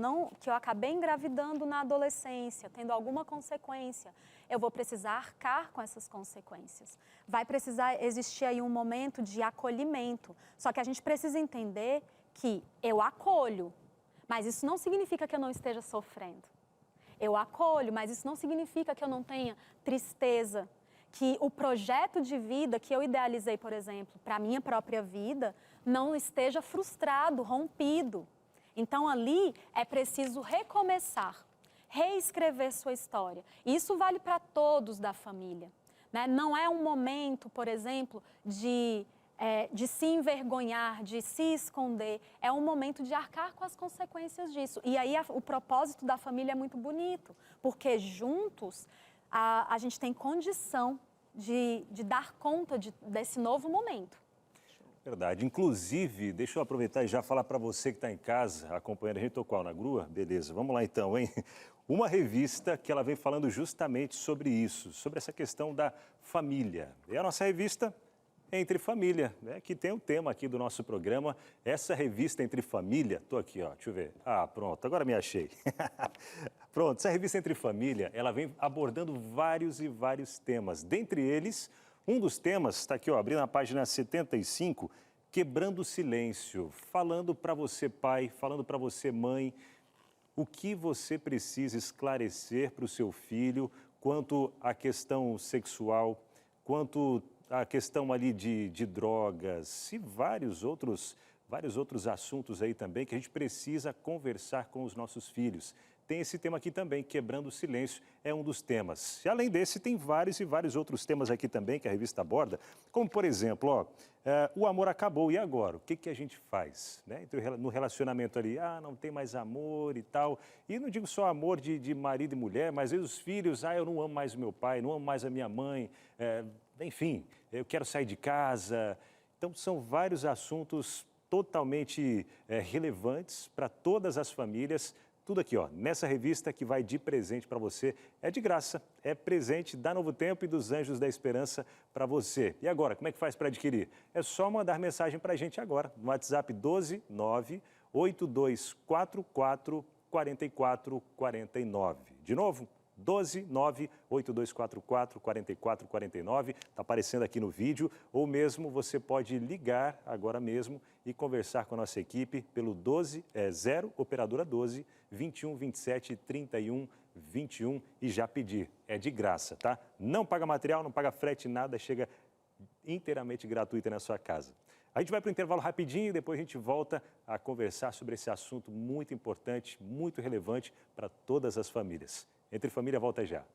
acabei engravidando na adolescência, tendo alguma consequência, eu vou precisar arcar com essas consequências. Vai precisar existir aí um momento de acolhimento. Só que a gente precisa entender que eu acolho, mas isso não significa que eu não esteja sofrendo. Eu acolho, mas isso não significa que eu não tenha tristeza, que o projeto de vida que eu idealizei, por exemplo, para a minha própria vida, não esteja frustrado, rompido. Então, ali é preciso recomeçar, reescrever sua história. E isso vale para todos da família, né? Não é um momento, por exemplo, de se envergonhar, de se esconder. É um momento de arcar com as consequências disso. E aí o propósito da família é muito bonito, porque juntos a gente tem condição de dar conta desse novo momento. Verdade. Inclusive, deixa eu aproveitar e já falar para você que está em casa, acompanhando a gente, tô qual, na grua? Beleza, vamos lá então, hein? Uma revista que ela vem falando justamente sobre isso, sobre essa questão da família. E a nossa revista Entre Família, né, que tem o tema aqui do nosso programa, essa revista Entre Família, estou aqui, ó, deixa eu ver, pronto, agora me achei. Pronto, essa revista Entre Família, ela vem abordando vários e vários temas, dentre eles, um dos temas, está aqui, ó, abrindo a página 75, quebrando o silêncio, falando para você pai, falando para você mãe, o que você precisa esclarecer para o seu filho quanto à questão sexual, quanto a questão ali de drogas e vários outros assuntos aí também que a gente precisa conversar com os nossos filhos. Tem esse tema aqui também, quebrando o silêncio, é um dos temas. E além desse, tem vários e vários outros temas aqui também que a revista aborda, como por exemplo, ó, o amor acabou, e agora? O que a gente faz? Né? No relacionamento ali, não tem mais amor e tal. E não digo só amor de marido e mulher, mas às vezes os filhos, eu não amo mais o meu pai, não amo mais a minha mãe, enfim, eu quero sair de casa. Então, são vários assuntos totalmente relevantes para todas as famílias. Tudo aqui, ó, nessa revista que vai de presente para você. É de graça, é presente da Novo Tempo e dos Anjos da Esperança para você. E agora, como é que faz para adquirir? É só mandar mensagem para a gente agora, no WhatsApp 12982444449. De novo? 12982444449, está aparecendo aqui no vídeo, ou mesmo você pode ligar agora mesmo e conversar com a nossa equipe pelo 0 operadora 12 21 27 31 21 e já pedir. É de graça, tá? Não paga material, não paga frete, nada, chega inteiramente gratuita na sua casa. A gente vai para o intervalo rapidinho e depois a gente volta a conversar sobre esse assunto muito importante, muito relevante para todas as famílias. Entre Família volta já.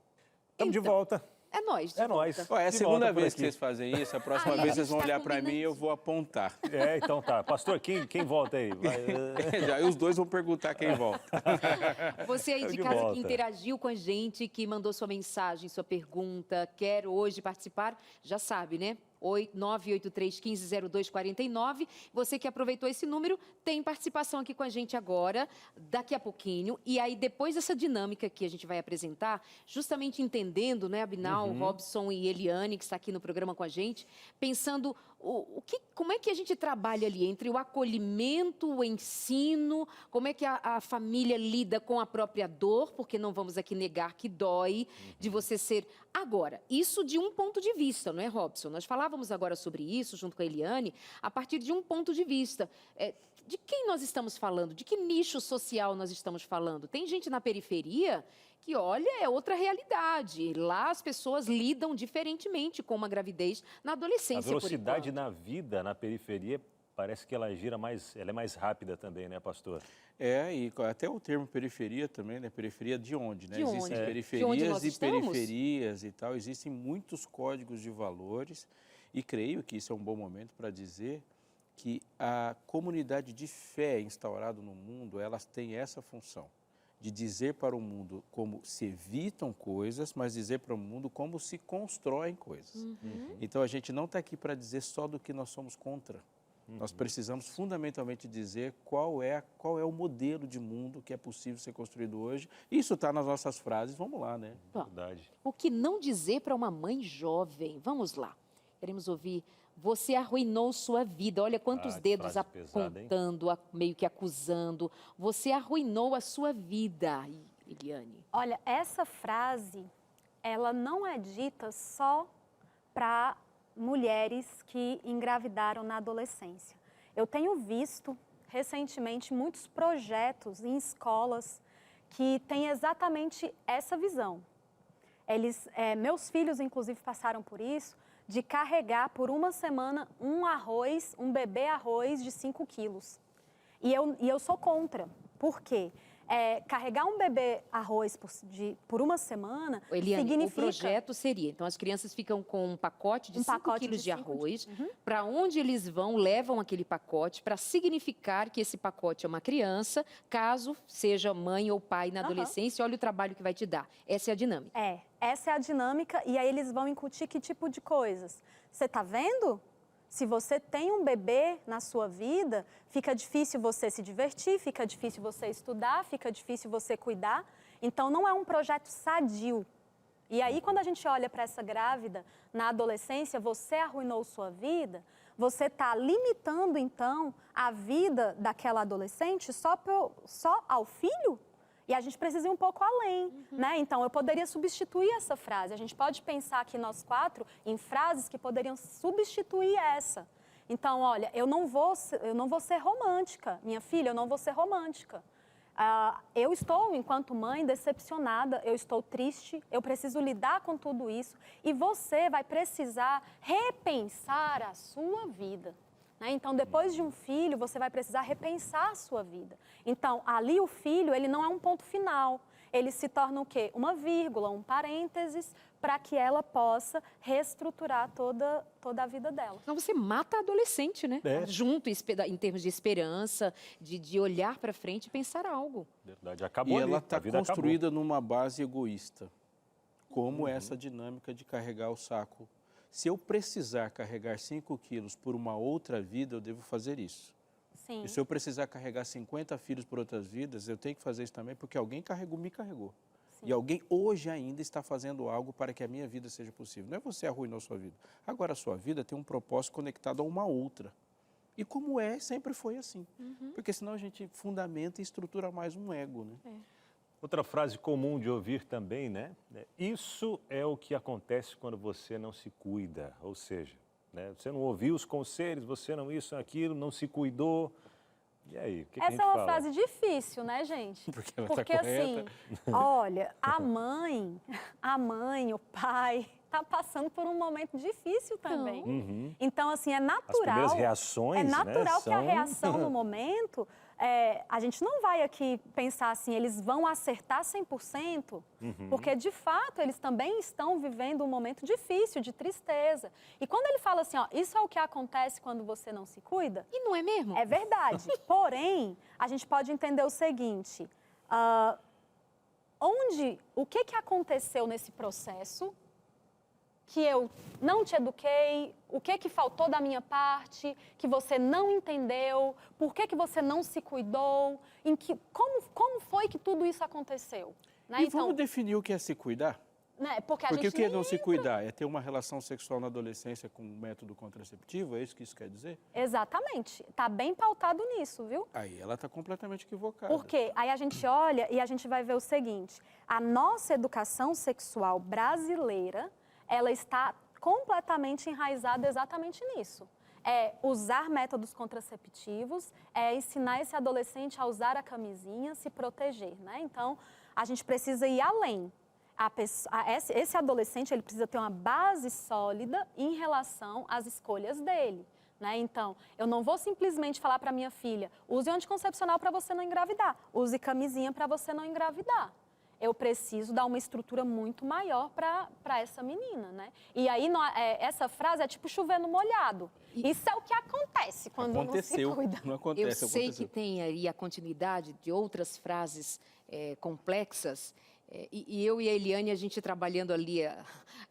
Estamos de volta. É nóis. É nóis. É a segunda vez que vocês fazem isso. A próxima vez vocês vão olhar para mim e eu vou apontar. Então tá. Pastor, quem volta aí? Já, e os dois vão perguntar quem volta. Você aí de casa que interagiu com a gente, que mandou sua mensagem, sua pergunta, quer hoje participar, já sabe, né? 983-150249. Você que aproveitou esse número, tem participação aqui com a gente agora, daqui a pouquinho. E aí, depois dessa dinâmica que a gente vai apresentar, justamente entendendo, né, Abinal, Robson e Eliane, que está aqui no programa com a gente, pensando como é que a gente trabalha ali entre o acolhimento, o ensino, como é que a família lida com a própria dor, porque não vamos aqui negar que dói de você ser... Agora, isso de um ponto de vista, não é, Robson? Nós falávamos agora sobre isso, junto com a Eliane, a partir de um ponto de vista. De quem nós estamos falando? De que nicho social nós estamos falando? Tem gente na periferia que, olha, é outra realidade. Lá as pessoas lidam diferentemente com uma gravidez na adolescência, por enquanto. A velocidade na vida, na periferia, parece que ela gira mais, ela é mais rápida também, né, pastor? E até o termo periferia também, né? Periferia de onde, né? Existem periferias e periferias e tal. Existem muitos códigos de valores e creio que isso é um bom momento para dizer que a comunidade de fé instaurada no mundo, elas têm essa função de dizer para o mundo como se evitam coisas, mas dizer para o mundo como se constroem coisas. Então, a gente não está aqui para dizer só do que nós somos contra. Nós precisamos fundamentalmente dizer qual é o modelo de mundo que é possível ser construído hoje. Isso está nas nossas frases, vamos lá, né? Verdade. O que não dizer para uma mãe jovem? Vamos lá. Queremos ouvir você arruinou sua vida. Olha quantos dedos apontando, meio que acusando. Você arruinou a sua vida, Eliane. Olha, essa frase, ela não é dita só para mulheres que engravidaram na adolescência. Eu tenho visto recentemente muitos projetos em escolas que têm exatamente essa visão. Meus filhos, inclusive, passaram por isso, de carregar por uma semana um bebê arroz de 5 quilos. E eu sou contra. Por quê? Carregar um bebê arroz por uma semana, Eliane, significa... o projeto seria, então as crianças ficam com um pacote de 5 quilos de arroz, para onde eles vão, levam aquele pacote para significar que esse pacote é uma criança, caso seja mãe ou pai na adolescência, olha o trabalho que vai te dar. Essa é a dinâmica. Essa é a dinâmica e aí eles vão incutir que tipo de coisas? Você está vendo? Se você tem um bebê na sua vida, fica difícil você se divertir, fica difícil você estudar, fica difícil você cuidar. Então, não é um projeto sadio. E aí, quando a gente olha para essa grávida na adolescência, você arruinou sua vida, você está limitando, então, a vida daquela adolescente só ao filho? E a gente precisa ir um pouco além, né? Então, eu poderia substituir essa frase. A gente pode pensar aqui, nós 4, em frases que poderiam substituir essa. Então, olha, eu não vou ser romântica. Minha filha, eu não vou ser romântica. Eu estou, enquanto mãe, decepcionada, eu estou triste, eu preciso lidar com tudo isso. E você vai precisar repensar a sua vida. Então, depois de um filho, você vai precisar repensar a sua vida. Então, ali o filho, ele não é um ponto final. Ele se torna o quê? Uma vírgula, um parênteses, para que ela possa reestruturar toda a vida dela. Então, você mata a adolescente, né? Junto, em termos de esperança, de olhar para frente e pensar algo. Verdade, acabou. E ela está construída numa base egoísta. Como essa dinâmica de carregar o saco. Se eu precisar carregar 5 quilos por uma outra vida, eu devo fazer isso. Sim. E se eu precisar carregar 50 filhos por outras vidas, eu tenho que fazer isso também, porque alguém me carregou. Sim. E alguém hoje ainda está fazendo algo para que a minha vida seja possível. Não é você arruinou a sua vida. Agora, a sua vida tem um propósito conectado a uma outra. E como sempre foi assim. Porque senão a gente fundamenta e estrutura mais um ego, né? Outra frase comum de ouvir também, né? Isso é o que acontece quando você não se cuida. Ou seja, né? Você não ouviu os conselhos, você não isso, aquilo, não se cuidou. E aí, o que a gente fala? Essa é uma frase difícil, né, gente? Porque ela está correta. Assim, olha, a mãe, o pai, está passando por um momento difícil também. Então, assim, é natural. As primeiras reações, é natural, né, que a reação no momento, a gente não vai aqui pensar assim, eles vão acertar 100%, porque de fato eles também estão vivendo um momento difícil, de tristeza. E quando ele fala assim, ó, isso é o que acontece quando você não se cuida. E não é mesmo? É verdade. Porém, a gente pode entender o seguinte, o que aconteceu nesse processo que eu não te eduquei, o que faltou da minha parte, que você não entendeu, por que você não se cuidou, como foi que tudo isso aconteceu? Né? E vamos definir o que é se cuidar? Né? Porque o que é não se cuidar? É ter uma relação sexual na adolescência com um método contraceptivo? É isso que isso quer dizer? Exatamente. Está bem pautado nisso, viu? Aí ela está completamente equivocada. Porque aí a gente olha e a gente vai ver o seguinte, a nossa educação sexual brasileira, ela está completamente enraizada exatamente nisso. É usar métodos contraceptivos, é ensinar esse adolescente a usar a camisinha, se proteger, né? Então, a gente precisa ir além. Esse adolescente, ele precisa ter uma base sólida em relação às escolhas dele, né? Então, eu não vou simplesmente falar para minha filha, use anticoncepcional para você não engravidar, use camisinha para você não engravidar. Eu preciso dar uma estrutura muito maior para essa menina, né? E aí, essa frase é tipo chover no molhado. Isso é o que acontece quando não se cuida. Não acontece, eu sei que tem aí a continuidade de outras frases complexas E eu e a Eliane, a gente trabalhando ali a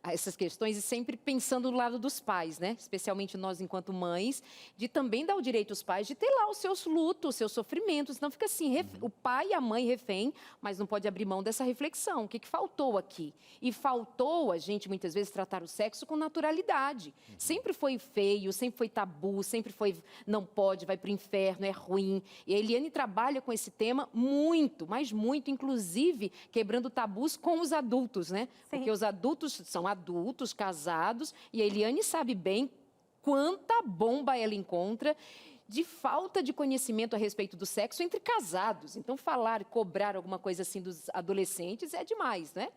essas questões e sempre pensando do lado dos pais, né? Especialmente nós, enquanto mães, de também dar o direito aos pais de ter lá os seus lutos, os seus sofrimentos. Não fica assim, o pai e a mãe refém, mas não pode abrir mão dessa reflexão. O que faltou aqui? E faltou a gente, muitas vezes, tratar o sexo com naturalidade. Sempre foi feio, sempre foi tabu, sempre foi não pode, vai para o inferno, é ruim. E a Eliane trabalha com esse tema muito, mas muito, inclusive, quebrando tabus com os adultos, né? Sim. Porque os adultos são adultos, casados, e a Eliane sabe bem quanta bomba ela encontra de falta de conhecimento a respeito do sexo entre casados. Então, falar, cobrar alguma coisa assim dos adolescentes é demais, né?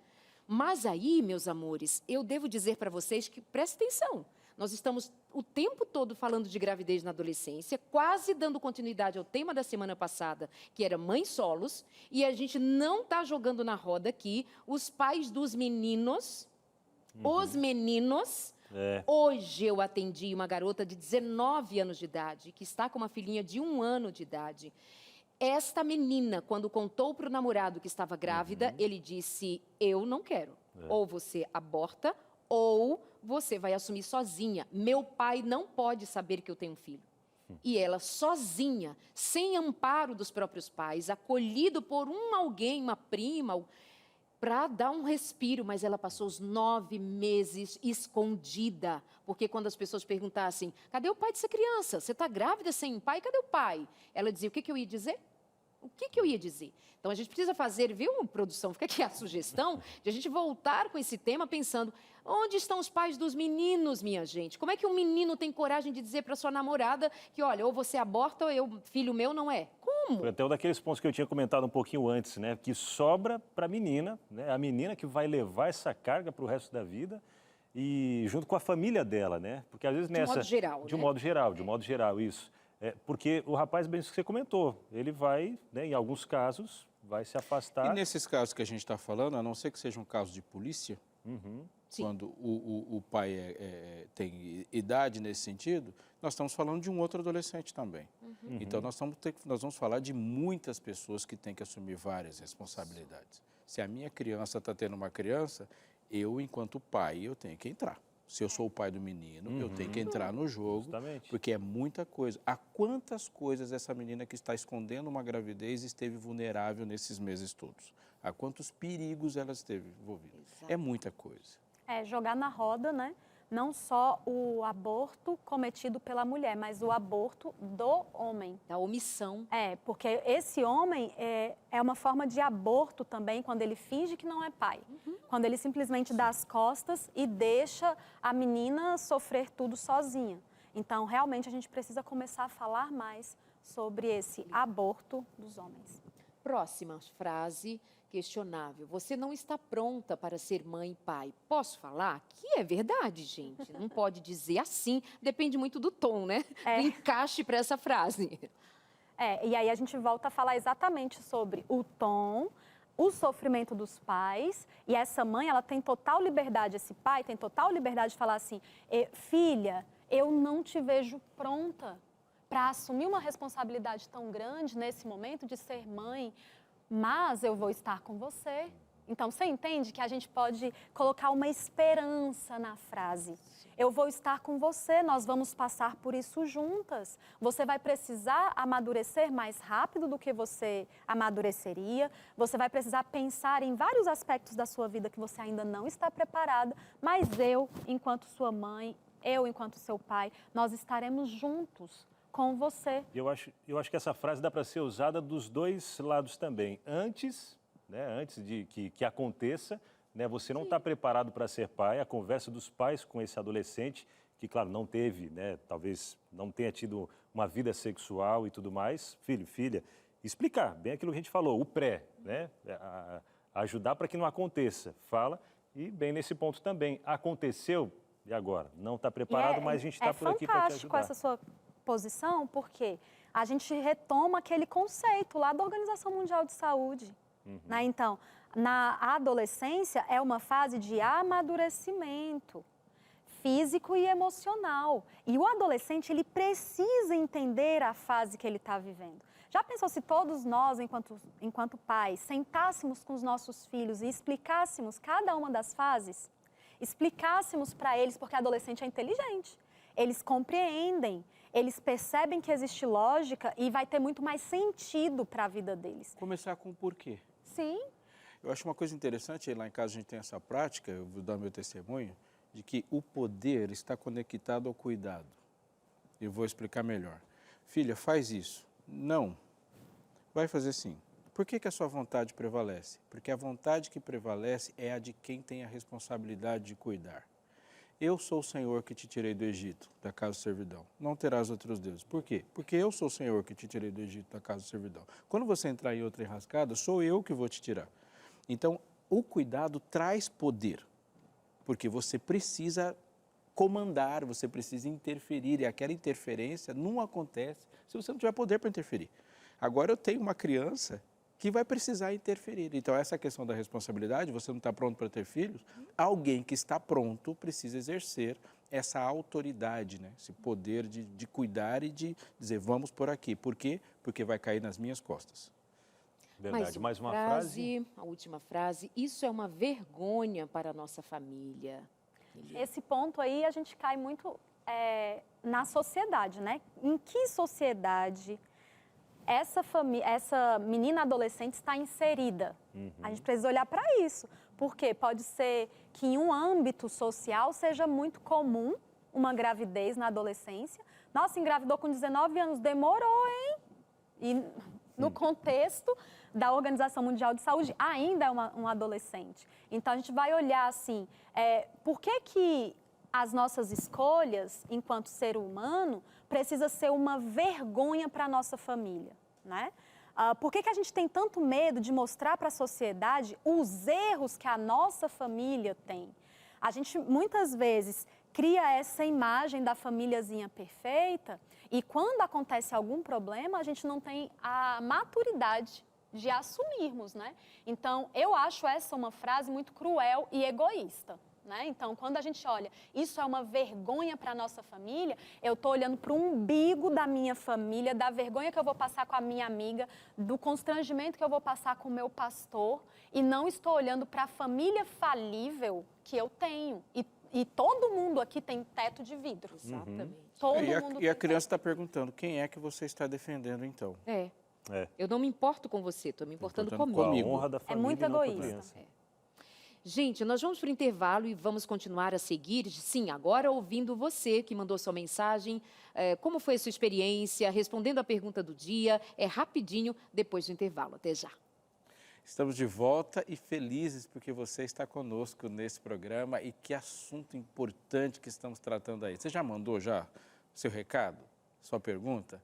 Mas aí, meus amores, eu devo dizer para vocês que prestem atenção. Nós estamos o tempo todo falando de gravidez na adolescência, quase dando continuidade ao tema da semana passada, que era mães solos, e a gente não está jogando na roda aqui os pais dos meninos, os meninos. Hoje eu atendi uma garota de 19 anos de idade, que está com uma filhinha de 1 ano de idade. Esta menina, quando contou para o namorado que estava grávida, ele disse, eu não quero. Ou você aborta, ou você vai assumir sozinha. Meu pai não pode saber que eu tenho um filho. E ela sozinha, sem amparo dos próprios pais, acolhido por alguém, uma prima, para dar um respiro, mas ela passou os 9 meses escondida. Porque quando as pessoas perguntassem, cadê o pai dessa criança? Você está grávida sem um pai? Cadê o pai? Ela dizia, o que eu ia dizer? O que eu ia dizer? Então, a gente precisa fazer, viu, produção? Fica aqui a sugestão de a gente voltar com esse tema pensando, onde estão os pais dos meninos, minha gente? Como é que um menino tem coragem de dizer para sua namorada que, olha, ou você aborta ou filho meu não é? Como? Foi até um daqueles pontos que eu tinha comentado um pouquinho antes, né? Que sobra para a menina, né? A menina que vai levar essa carga para o resto da vida e junto com a família dela, né? Porque às vezes De modo geral, De um né? modo geral, isso. Porque o rapaz, bem isso que você comentou, ele vai, né, em alguns casos, vai se afastar. E nesses casos que a gente está falando, a não ser que seja um caso de polícia, quando o pai tem idade nesse sentido, nós estamos falando de um outro adolescente também. Então, nós vamos falar de muitas pessoas que têm que assumir várias responsabilidades. Se a minha criança está tendo uma criança, eu, enquanto pai, eu tenho que entrar. Se eu sou o pai do menino, eu tenho que entrar no jogo, Justamente. porque é muita coisa. Há quantas coisas essa menina que está escondendo uma gravidez esteve vulnerável nesses meses todos? Há quantos perigos ela esteve envolvida? É muita coisa. Jogar na roda, né? Não só o aborto cometido pela mulher, mas o aborto do homem. Da omissão. Porque esse homem é uma forma de aborto também, quando ele finge que não é pai. Quando ele simplesmente dá as costas e deixa a menina sofrer tudo sozinha. Então, realmente, a gente precisa começar a falar mais sobre esse aborto dos homens. Próxima frase questionável. Você não está pronta para ser mãe e pai. Posso falar? Que é verdade, gente. Não pode dizer assim. Depende muito do tom, né? Do encaixe para essa frase. E aí a gente volta a falar exatamente sobre o tom, o sofrimento dos pais. E essa mãe, ela tem total liberdade, esse pai tem total liberdade de falar assim, filha, eu não te vejo pronta para assumir uma responsabilidade tão grande nesse momento de ser mãe, mas eu vou estar com você. Então, você entende que a gente pode colocar uma esperança na frase. Eu vou estar com você, nós vamos passar por isso juntas. Você vai precisar amadurecer mais rápido do que você amadureceria. Você vai precisar pensar em vários aspectos da sua vida que você ainda não está preparada. Mas eu, enquanto sua mãe, eu, enquanto seu pai, nós estaremos juntos com você. Eu acho que essa frase dá para ser usada dos dois lados também. Antes, né, antes de que aconteça, né, você não está preparado para ser pai, a conversa dos pais com esse adolescente, que, claro, não teve, né, talvez não tenha tido uma vida sexual e tudo mais, filho, filha, explicar bem aquilo que a gente falou, o pré, né, ajudar para que não aconteça. Fala, e bem nesse ponto também, aconteceu, e agora? Não está preparado, mas a gente está por aqui para te ajudar. É fantástico essa sua posição, porque a gente retoma aquele conceito lá da Organização Mundial de Saúde. Né? Então, na adolescência é uma fase de amadurecimento físico e emocional. E o adolescente, ele precisa entender a fase que ele está vivendo. Já pensou se todos nós, enquanto pais, sentássemos com os nossos filhos e explicássemos cada uma das fases? Explicássemos para eles, porque adolescente é inteligente, eles compreendem, eles percebem que existe lógica e vai ter muito mais sentido para a vida deles. Começar com o porquê. Sim. Eu acho uma coisa interessante, lá em casa a gente tem essa prática, eu vou dar meu testemunho, de que o poder está conectado ao cuidado. Eu vou explicar melhor. Filha, faz isso. Não. Vai fazer sim. Por que a sua vontade prevalece? Porque a vontade que prevalece é a de quem tem a responsabilidade de cuidar. Eu sou o Senhor que te tirei do Egito, da casa de servidão. Não terás outros deuses. Por quê? Porque eu sou o Senhor que te tirei do Egito, da casa de servidão. Quando você entrar em outra enrascada, sou eu que vou te tirar. Então, o cuidado traz poder, porque você precisa comandar, você precisa interferir, e aquela interferência não acontece se você não tiver poder para interferir. Agora eu tenho uma criança que vai precisar interferir. Então, essa questão da responsabilidade, você não está pronto para ter filhos, alguém que está pronto precisa exercer essa autoridade, né? Esse poder de cuidar e de dizer, vamos por aqui. Por quê? Porque vai cair nas minhas costas. Verdade. Mais uma frase. A última frase. Isso é uma vergonha para a nossa família. Esse ponto aí a gente cai muito na sociedade, né? Em que sociedade essa menina adolescente está inserida? A gente precisa olhar para isso, porque pode ser que em um âmbito social seja muito comum uma gravidez na adolescência. Nossa, engravidou com 19 anos, demorou, hein? E no contexto da Organização Mundial de Saúde, ainda é um adolescente. Então, a gente vai olhar assim, por que as nossas escolhas, enquanto ser humano, precisa ser uma vergonha para a nossa família, né? Por que a gente tem tanto medo de mostrar para a sociedade os erros que a nossa família tem? A gente, muitas vezes, cria essa imagem da famíliazinha perfeita e quando acontece algum problema, a gente não tem a maturidade de assumirmos, né? Então, eu acho essa uma frase muito cruel e egoísta. Né? Então, quando a gente olha, isso é uma vergonha para a nossa família, eu estou olhando para o umbigo da minha família, da vergonha que eu vou passar com a minha amiga, do constrangimento que eu vou passar com o meu pastor, e não estou olhando para a família falível que eu tenho. E todo mundo aqui tem teto de vidro. Exatamente. Todo mundo e a criança está perguntando, quem é que você está defendendo então? Eu não me importo com você, estou me importando comigo. Com a honra da família, é muito egoísta. criança. Gente, nós vamos para o intervalo e vamos continuar a seguir, sim, agora ouvindo você que mandou sua mensagem, como foi a sua experiência, respondendo a pergunta do dia, rapidinho depois do intervalo. Até já. Estamos de volta e felizes porque você está conosco nesse programa e que assunto importante que estamos tratando aí. Você já mandou seu recado, sua pergunta?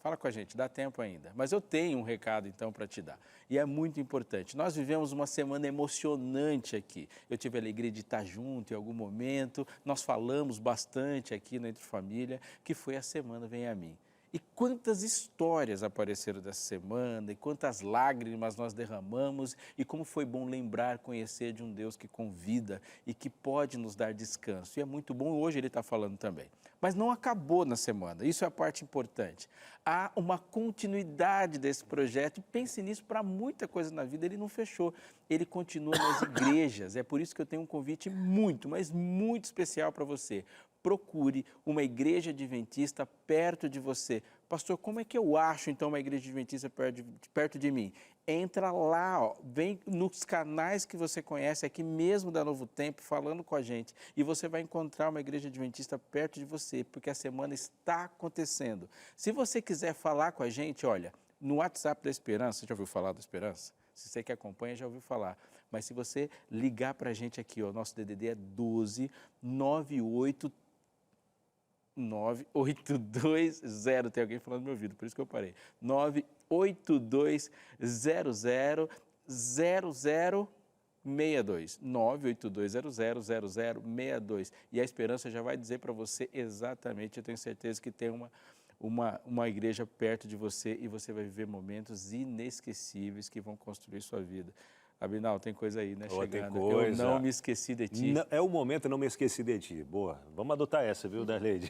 Fala com a gente, dá tempo ainda. Mas eu tenho um recado, então, para te dar. E é muito importante. Nós vivemos uma semana emocionante aqui. Eu tive a alegria de estar junto em algum momento. Nós falamos bastante aqui no Entre Família, que foi a Semana Vem a Mim. E quantas histórias apareceram dessa semana, e quantas lágrimas nós derramamos, e como foi bom lembrar, conhecer de um Deus que convida e que pode nos dar descanso. E é muito bom, hoje ele está falando também. Mas não acabou na semana, isso é a parte importante. Há uma continuidade desse projeto, e pense nisso, para muita coisa na vida ele não fechou. Ele continua nas igrejas, é por isso que eu tenho um convite muito, mas muito especial para você. Procure uma igreja adventista perto de você. Pastor, como é que eu acho, então, uma igreja adventista perto de mim? Entra lá, vem nos canais que você conhece, aqui mesmo da Novo Tempo, falando com a gente. E você vai encontrar uma igreja adventista perto de você, porque a semana está acontecendo. Se você quiser falar com a gente, olha, no WhatsApp da Esperança, você já ouviu falar da Esperança? Se você que acompanha, já ouviu falar. Mas se você ligar para a gente aqui, o nosso DDD é 12 98 98200, tem alguém falando no meu ouvido, por isso que eu parei, 982000062, 982000062, e a Esperança já vai dizer para você exatamente, eu tenho certeza que tem uma igreja perto de você e você vai viver momentos inesquecíveis que vão construir sua vida. Abinal, tem coisa aí, né? Tem Chegando. coisa. Eu não me esqueci de ti. É o momento, eu não me esqueci de ti. Boa. Vamos adotar essa, viu, Darleide?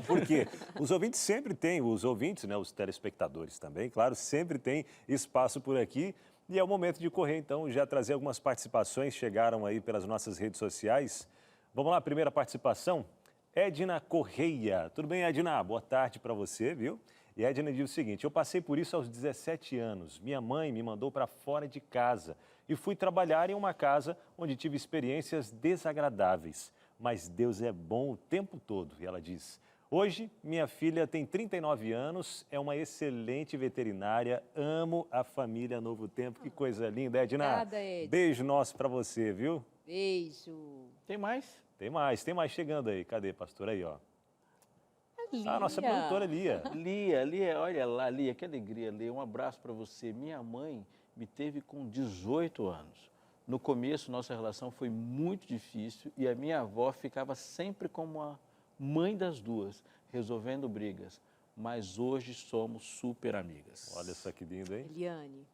Por quê? Os ouvintes sempre têm, os ouvintes, né, os telespectadores também, claro, sempre tem espaço por aqui. E é o momento de correr, então, já trazer algumas participações, chegaram aí pelas nossas redes sociais. Vamos lá, primeira participação, Edna Correia. Tudo bem, Edna? Boa tarde para você, viu? E a Edna diz o seguinte, eu passei por isso aos 17 anos. Minha mãe me mandou para fora de casa e fui trabalhar em uma casa onde tive experiências desagradáveis. Mas Deus é bom o tempo todo. E ela diz, hoje minha filha tem 39 anos, é uma excelente veterinária, amo a família Novo Tempo. Que coisa linda, Edna. Obrigada, Ed. Beijo nosso para você, viu? Beijo. Tem mais? Tem mais chegando aí. Cadê, pastor? Aí, ó. Lia. A nossa produtora Lia. Lia, olha lá, Lia, que alegria, Lia. Um abraço para você. Minha mãe me teve com 18 anos. No começo, nossa relação foi muito difícil e a minha avó ficava sempre como a mãe das duas, resolvendo brigas. Mas hoje somos super amigas. Olha só que lindo, hein? Eliane,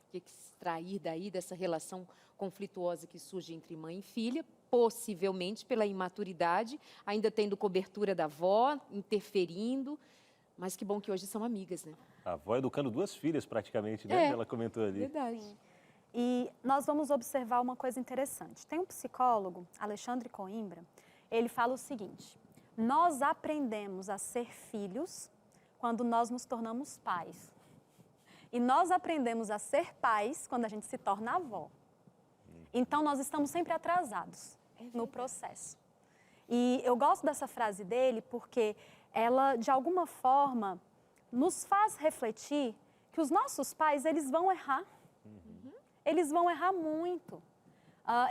o que extrair daí dessa relação conflituosa que surge entre mãe e filha, possivelmente pela imaturidade, ainda tendo cobertura da avó, interferindo, mas que bom que hoje são amigas, né? A avó educando duas filhas praticamente, né? Ela comentou ali. Verdade. E nós vamos observar uma coisa interessante. Tem um psicólogo, Alexandre Coimbra, ele fala o seguinte, nós aprendemos a ser filhos quando nós nos tornamos pais. E nós aprendemos a ser pais quando a gente se torna avó. Então, nós estamos sempre atrasados no processo. E eu gosto dessa frase dele porque ela, de alguma forma, nos faz refletir que os nossos pais, eles vão errar. Eles vão errar muito.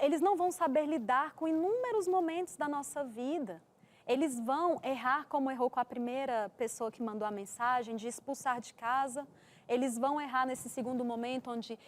Eles não vão saber lidar com inúmeros momentos da nossa vida. Eles vão errar como errou com a primeira pessoa que mandou a mensagem, de expulsar de casa. Eles vão errar nesse segundo momento, onde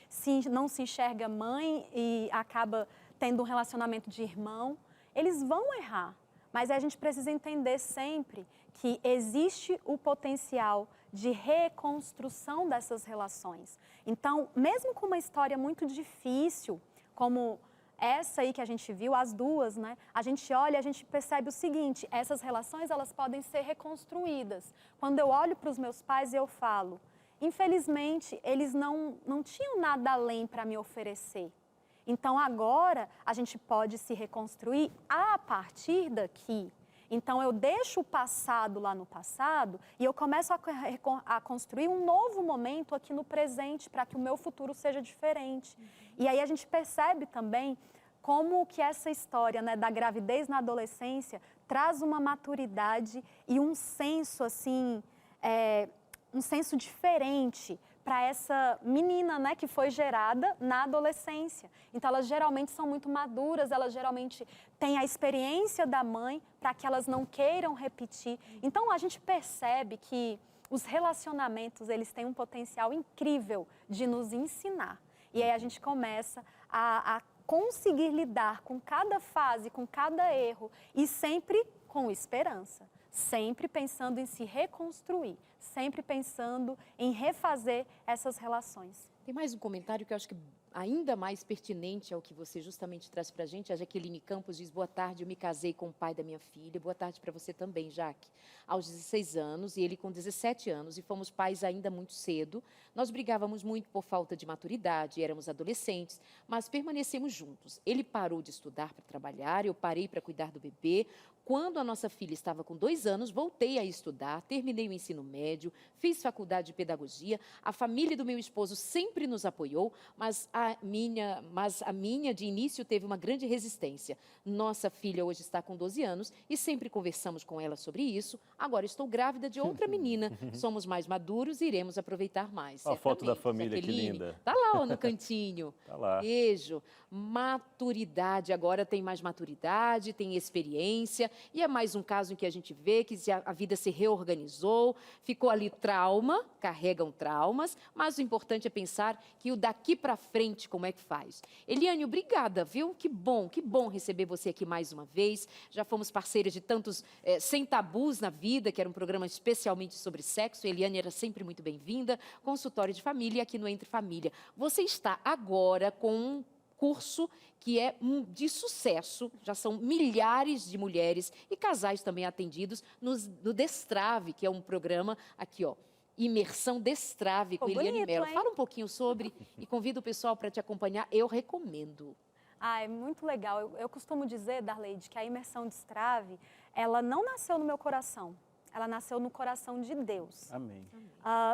não se enxerga mãe e acaba tendo um relacionamento de irmão. Eles vão errar, mas a gente precisa entender sempre que existe o potencial de reconstrução dessas relações. Então, mesmo com uma história muito difícil, como essa aí que a gente viu, as duas, né? A gente olha e a gente percebe o seguinte, essas relações, elas podem ser reconstruídas. Quando eu olho para os meus pais, eu falo, infelizmente, eles não tinham nada além para me oferecer. Então, agora, a gente pode se reconstruir a partir daqui. Então, eu deixo o passado lá no passado e eu começo a construir um novo momento aqui no presente para que o meu futuro seja diferente. E aí a gente percebe também como que essa história, né, da gravidez na adolescência traz uma maturidade e um senso, assim, um senso diferente para essa menina, né, que foi gerada na adolescência. Então, elas geralmente são muito maduras, elas geralmente têm a experiência da mãe para que elas não queiram repetir. Então, a gente percebe que os relacionamentos, eles têm um potencial incrível de nos ensinar. E aí a gente começa a conseguir lidar com cada fase, com cada erro e sempre com esperança. Sempre pensando em se reconstruir, sempre pensando em refazer essas relações. Tem mais um comentário que eu acho que ainda mais pertinente ao que você justamente traz para a gente. A Jaqueline Campos diz, boa tarde, eu me casei com o pai da minha filha. Boa tarde para você também, Jaque. Aos 16 anos e ele com 17 anos e fomos pais ainda muito cedo. Nós brigávamos muito por falta de maturidade, éramos adolescentes, mas permanecemos juntos. Ele parou de estudar para trabalhar, eu parei para cuidar do bebê. Quando a nossa filha estava com 2 anos, voltei a estudar, terminei o ensino médio, fiz faculdade de pedagogia. A família do meu esposo sempre nos apoiou, mas a minha de início teve uma grande resistência. Nossa filha hoje está com 12 anos e sempre conversamos com ela sobre isso. Agora estou grávida de outra menina. Somos mais maduros e iremos aproveitar mais. A foto da família, Jaqueline, que linda. Tá lá ó, no cantinho. Tá lá. Beijo. Maturidade, agora tem mais maturidade, tem experiência. E é mais um caso em que a gente vê que a vida se reorganizou, ficou ali trauma, carregam traumas, mas o importante é pensar que o daqui para frente, como é que faz. Eliane, obrigada, viu? Que bom receber você aqui mais uma vez. Já fomos parceiras de tantos Sem Tabus na Vida, que era um programa especialmente sobre sexo. Eliane era sempre muito bem-vinda. Consultório de família aqui no Entre Família. Você está agora com um curso que é de sucesso, já são milhares de mulheres e casais também atendidos no Destrave, que é um programa aqui, ó, Imersão Destrave, com Eliane Mello. Fala um pouquinho sobre e convido o pessoal para te acompanhar, eu recomendo. Ah, é muito legal. Eu costumo dizer, Darleide, que a imersão Destrave, ela não nasceu no meu coração, ela nasceu no coração de Deus. Amém.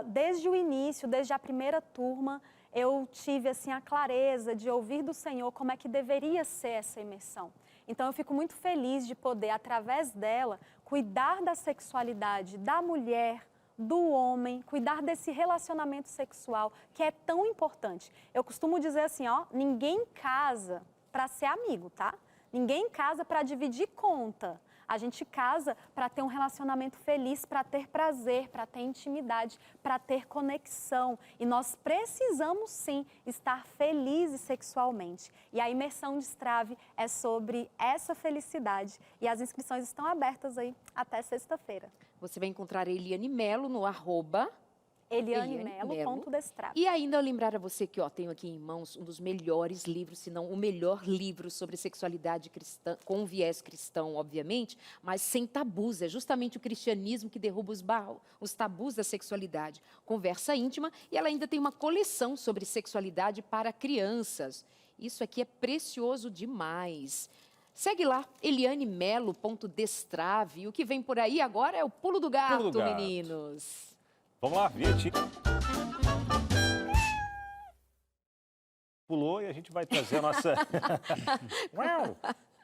Desde o início, desde a primeira turma, eu tive assim a clareza de ouvir do Senhor como é que deveria ser essa imersão. Então eu fico muito feliz de poder, através dela, cuidar da sexualidade da mulher, do homem, cuidar desse relacionamento sexual que é tão importante. Eu costumo dizer assim, ó, ninguém casa para ser amigo, tá? Ninguém casa para dividir conta. A gente casa para ter um relacionamento feliz, para ter prazer, para ter intimidade, para ter conexão. E nós precisamos, sim, estar felizes sexualmente. E a imersão Destrave é sobre essa felicidade. E as inscrições estão abertas aí até sexta-feira. Você vai encontrar a Eliane Mello no @ElianeMello.destrave. E ainda lembrar a você que, ó, tenho aqui em mãos um dos melhores livros, se não o melhor livro sobre sexualidade cristã, com viés cristão, obviamente, mas sem tabus. É justamente o cristianismo que derruba os tabus da sexualidade. Conversa íntima, e ela ainda tem uma coleção sobre sexualidade para crianças. Isso aqui é precioso demais. Segue lá, elianemelo.destrave. O que vem por aí agora é o pulo do gato, Pulo do gato. meninos. Vamos lá, vinheta. Pulou e a gente vai trazer a nossa... Uau!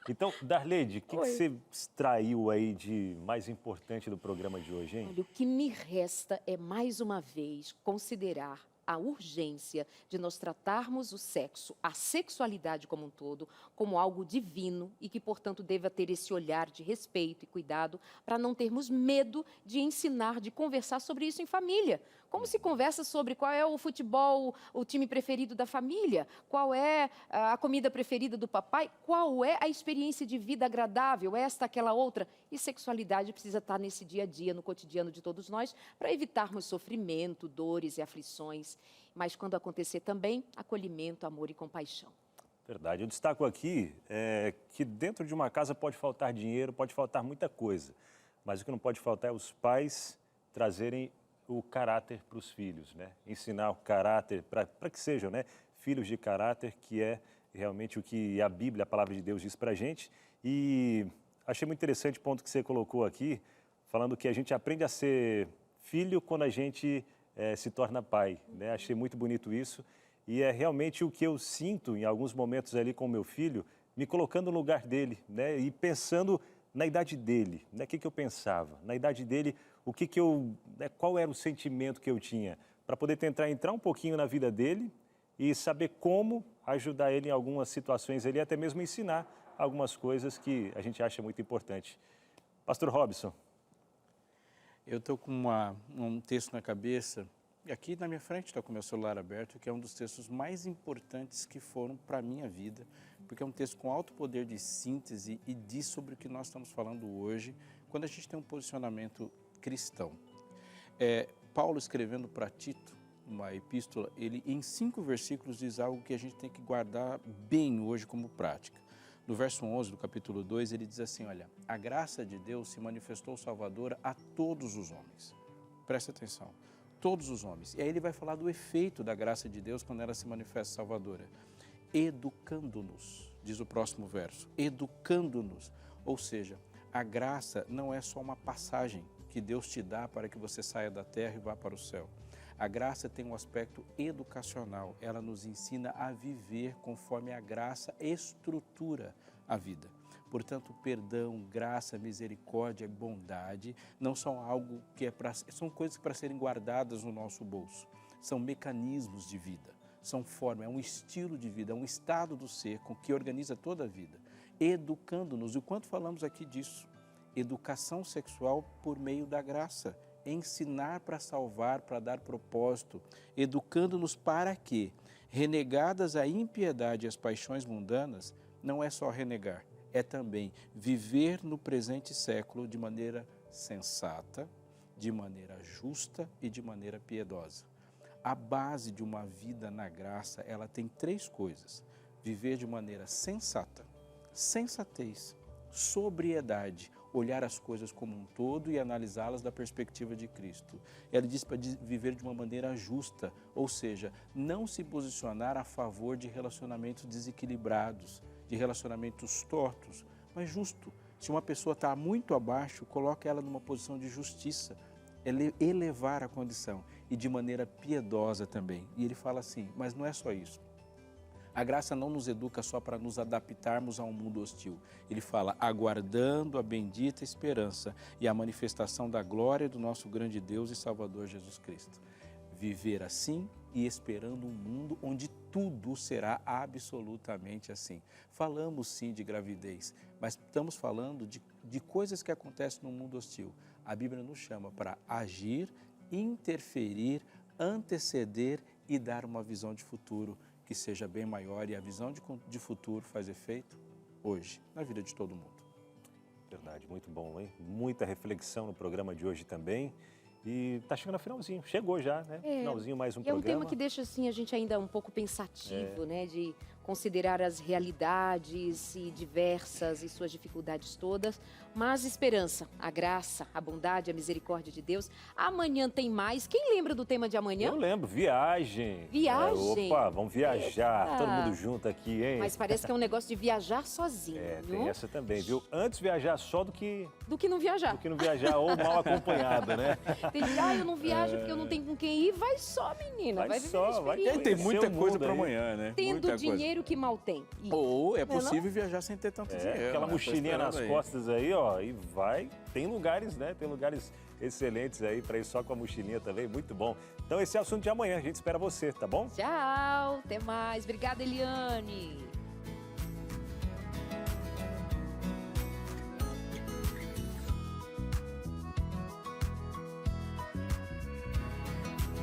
Então, Darleide, o que você extraiu aí de mais importante do programa de hoje, hein? Olha, o que me resta é, mais uma vez, considerar a urgência de nós tratarmos o sexo, a sexualidade como um todo, como algo divino e que, portanto, deva ter esse olhar de respeito e cuidado para não termos medo de ensinar, de conversar sobre isso em família. Como se conversa sobre qual é o futebol, o time preferido da família, qual é a comida preferida do papai, qual é a experiência de vida agradável, esta, aquela outra. E sexualidade precisa estar nesse dia a dia, no cotidiano de todos nós, para evitarmos sofrimento, dores e aflições. Mas quando acontecer também, acolhimento, amor e compaixão. Verdade. Eu destaco aqui que dentro de uma casa pode faltar dinheiro, pode faltar muita coisa. Mas o que não pode faltar é os pais trazerem o caráter para os filhos, né? Ensinar o caráter para que sejam, né, filhos de caráter, que é realmente o que a Bíblia, a palavra de Deus, diz para a gente. E achei muito interessante o ponto que você colocou aqui, falando que a gente aprende a ser filho quando a gente se torna pai, né? Achei muito bonito isso. E é realmente o que eu sinto em alguns momentos ali com o meu filho, me colocando no lugar dele, né? E pensando na idade dele, né? O que eu pensava? Na idade dele, qual era o sentimento que eu tinha? Para poder tentar entrar um pouquinho na vida dele e saber como ajudar ele em algumas situações ali, até mesmo ensinar algumas coisas que a gente acha muito importante. Pastor Robson. Eu estou com um texto na cabeça, e aqui na minha frente está com o meu celular aberto, que é um dos textos mais importantes que foram para a minha vida, porque é um texto com alto poder de síntese e diz sobre o que nós estamos falando hoje, quando a gente tem um posicionamento cristão. Paulo, escrevendo para Tito, uma epístola, ele em 5 versículos diz algo que a gente tem que guardar bem hoje como prática. No verso 11 do capítulo 2, ele diz assim, olha, a graça de Deus se manifestou salvadora a todos os homens. Presta atenção, todos os homens. E aí ele vai falar do efeito da graça de Deus quando ela se manifesta salvadora. Educando-nos, diz o próximo verso, educando-nos. Ou seja, a graça não é só uma passagem que Deus te dá para que você saia da terra e vá para o céu. A graça tem um aspecto educacional, ela nos ensina a viver conforme a graça estrutura a vida. Portanto, perdão, graça, misericórdia e bondade não são algo que são coisas para serem guardadas no nosso bolso. São mecanismos de vida, são formas, é um estilo de vida, é um estado do ser com que organiza toda a vida. Educando-nos, e o quanto falamos aqui disso? Educação sexual por meio da graça. Ensinar para salvar, para dar propósito, educando-nos para que, renegadas a impiedade e as paixões mundanas, não é só renegar, é também viver no presente século de maneira sensata, de maneira justa e de maneira piedosa. A base de uma vida na graça, ela tem 3 coisas: viver de maneira sensata, sensatez, sobriedade, olhar as coisas como um todo e analisá-las da perspectiva de Cristo. Ela diz para viver de uma maneira justa, ou seja, não se posicionar a favor de relacionamentos desequilibrados, de relacionamentos tortos, mas justo. Se uma pessoa está muito abaixo, coloque ela numa posição de justiça, elevar a condição e de maneira piedosa também. E ele fala assim, mas não é só isso. A graça não nos educa só para nos adaptarmos a um mundo hostil. Ele fala, aguardando a bendita esperança e a manifestação da glória do nosso grande Deus e Salvador Jesus Cristo. Viver assim e esperando um mundo onde tudo será absolutamente assim. Falamos sim de gravidez, mas estamos falando de coisas que acontecem no mundo hostil. A Bíblia nos chama para agir, interferir, anteceder e dar uma visão de futuro que seja bem maior, e a visão de futuro faz efeito hoje, na vida de todo mundo. Verdade, muito bom, hein? Muita reflexão no programa de hoje também. E tá chegando a finalzinho, chegou já, né? Finalzinho, mais um programa. É um tema que deixa assim, a gente ainda um pouco pensativo, né? De considerar as realidades e diversas e suas dificuldades todas, mas esperança, a graça, a bondade, a misericórdia de Deus. Amanhã tem mais. Quem lembra do tema de amanhã? Eu lembro, viagem. Viagem. Opa, vamos viajar, todo mundo junto aqui, hein? Mas parece que é um negócio de viajar sozinho. Tem essa também, viu? Antes viajar só do que não viajar. Do que não viajar ou mal acompanhado, né? Tem gente, eu não viajo porque eu não tenho com quem ir. Vai só, menina. Vai só, vai. Tem muita coisa para amanhã, né? Tendo muita dinheiro que mal tem. Ou é possível viajar sem ter tanto dinheiro. Aquela mochilinha nas costas aí, ó, e vai. Tem lugares, né? Tem lugares excelentes aí para ir só com a mochilinha também, muito bom. Então esse é o assunto de amanhã, a gente espera você, tá bom? Tchau, até mais. Obrigada, Eliane.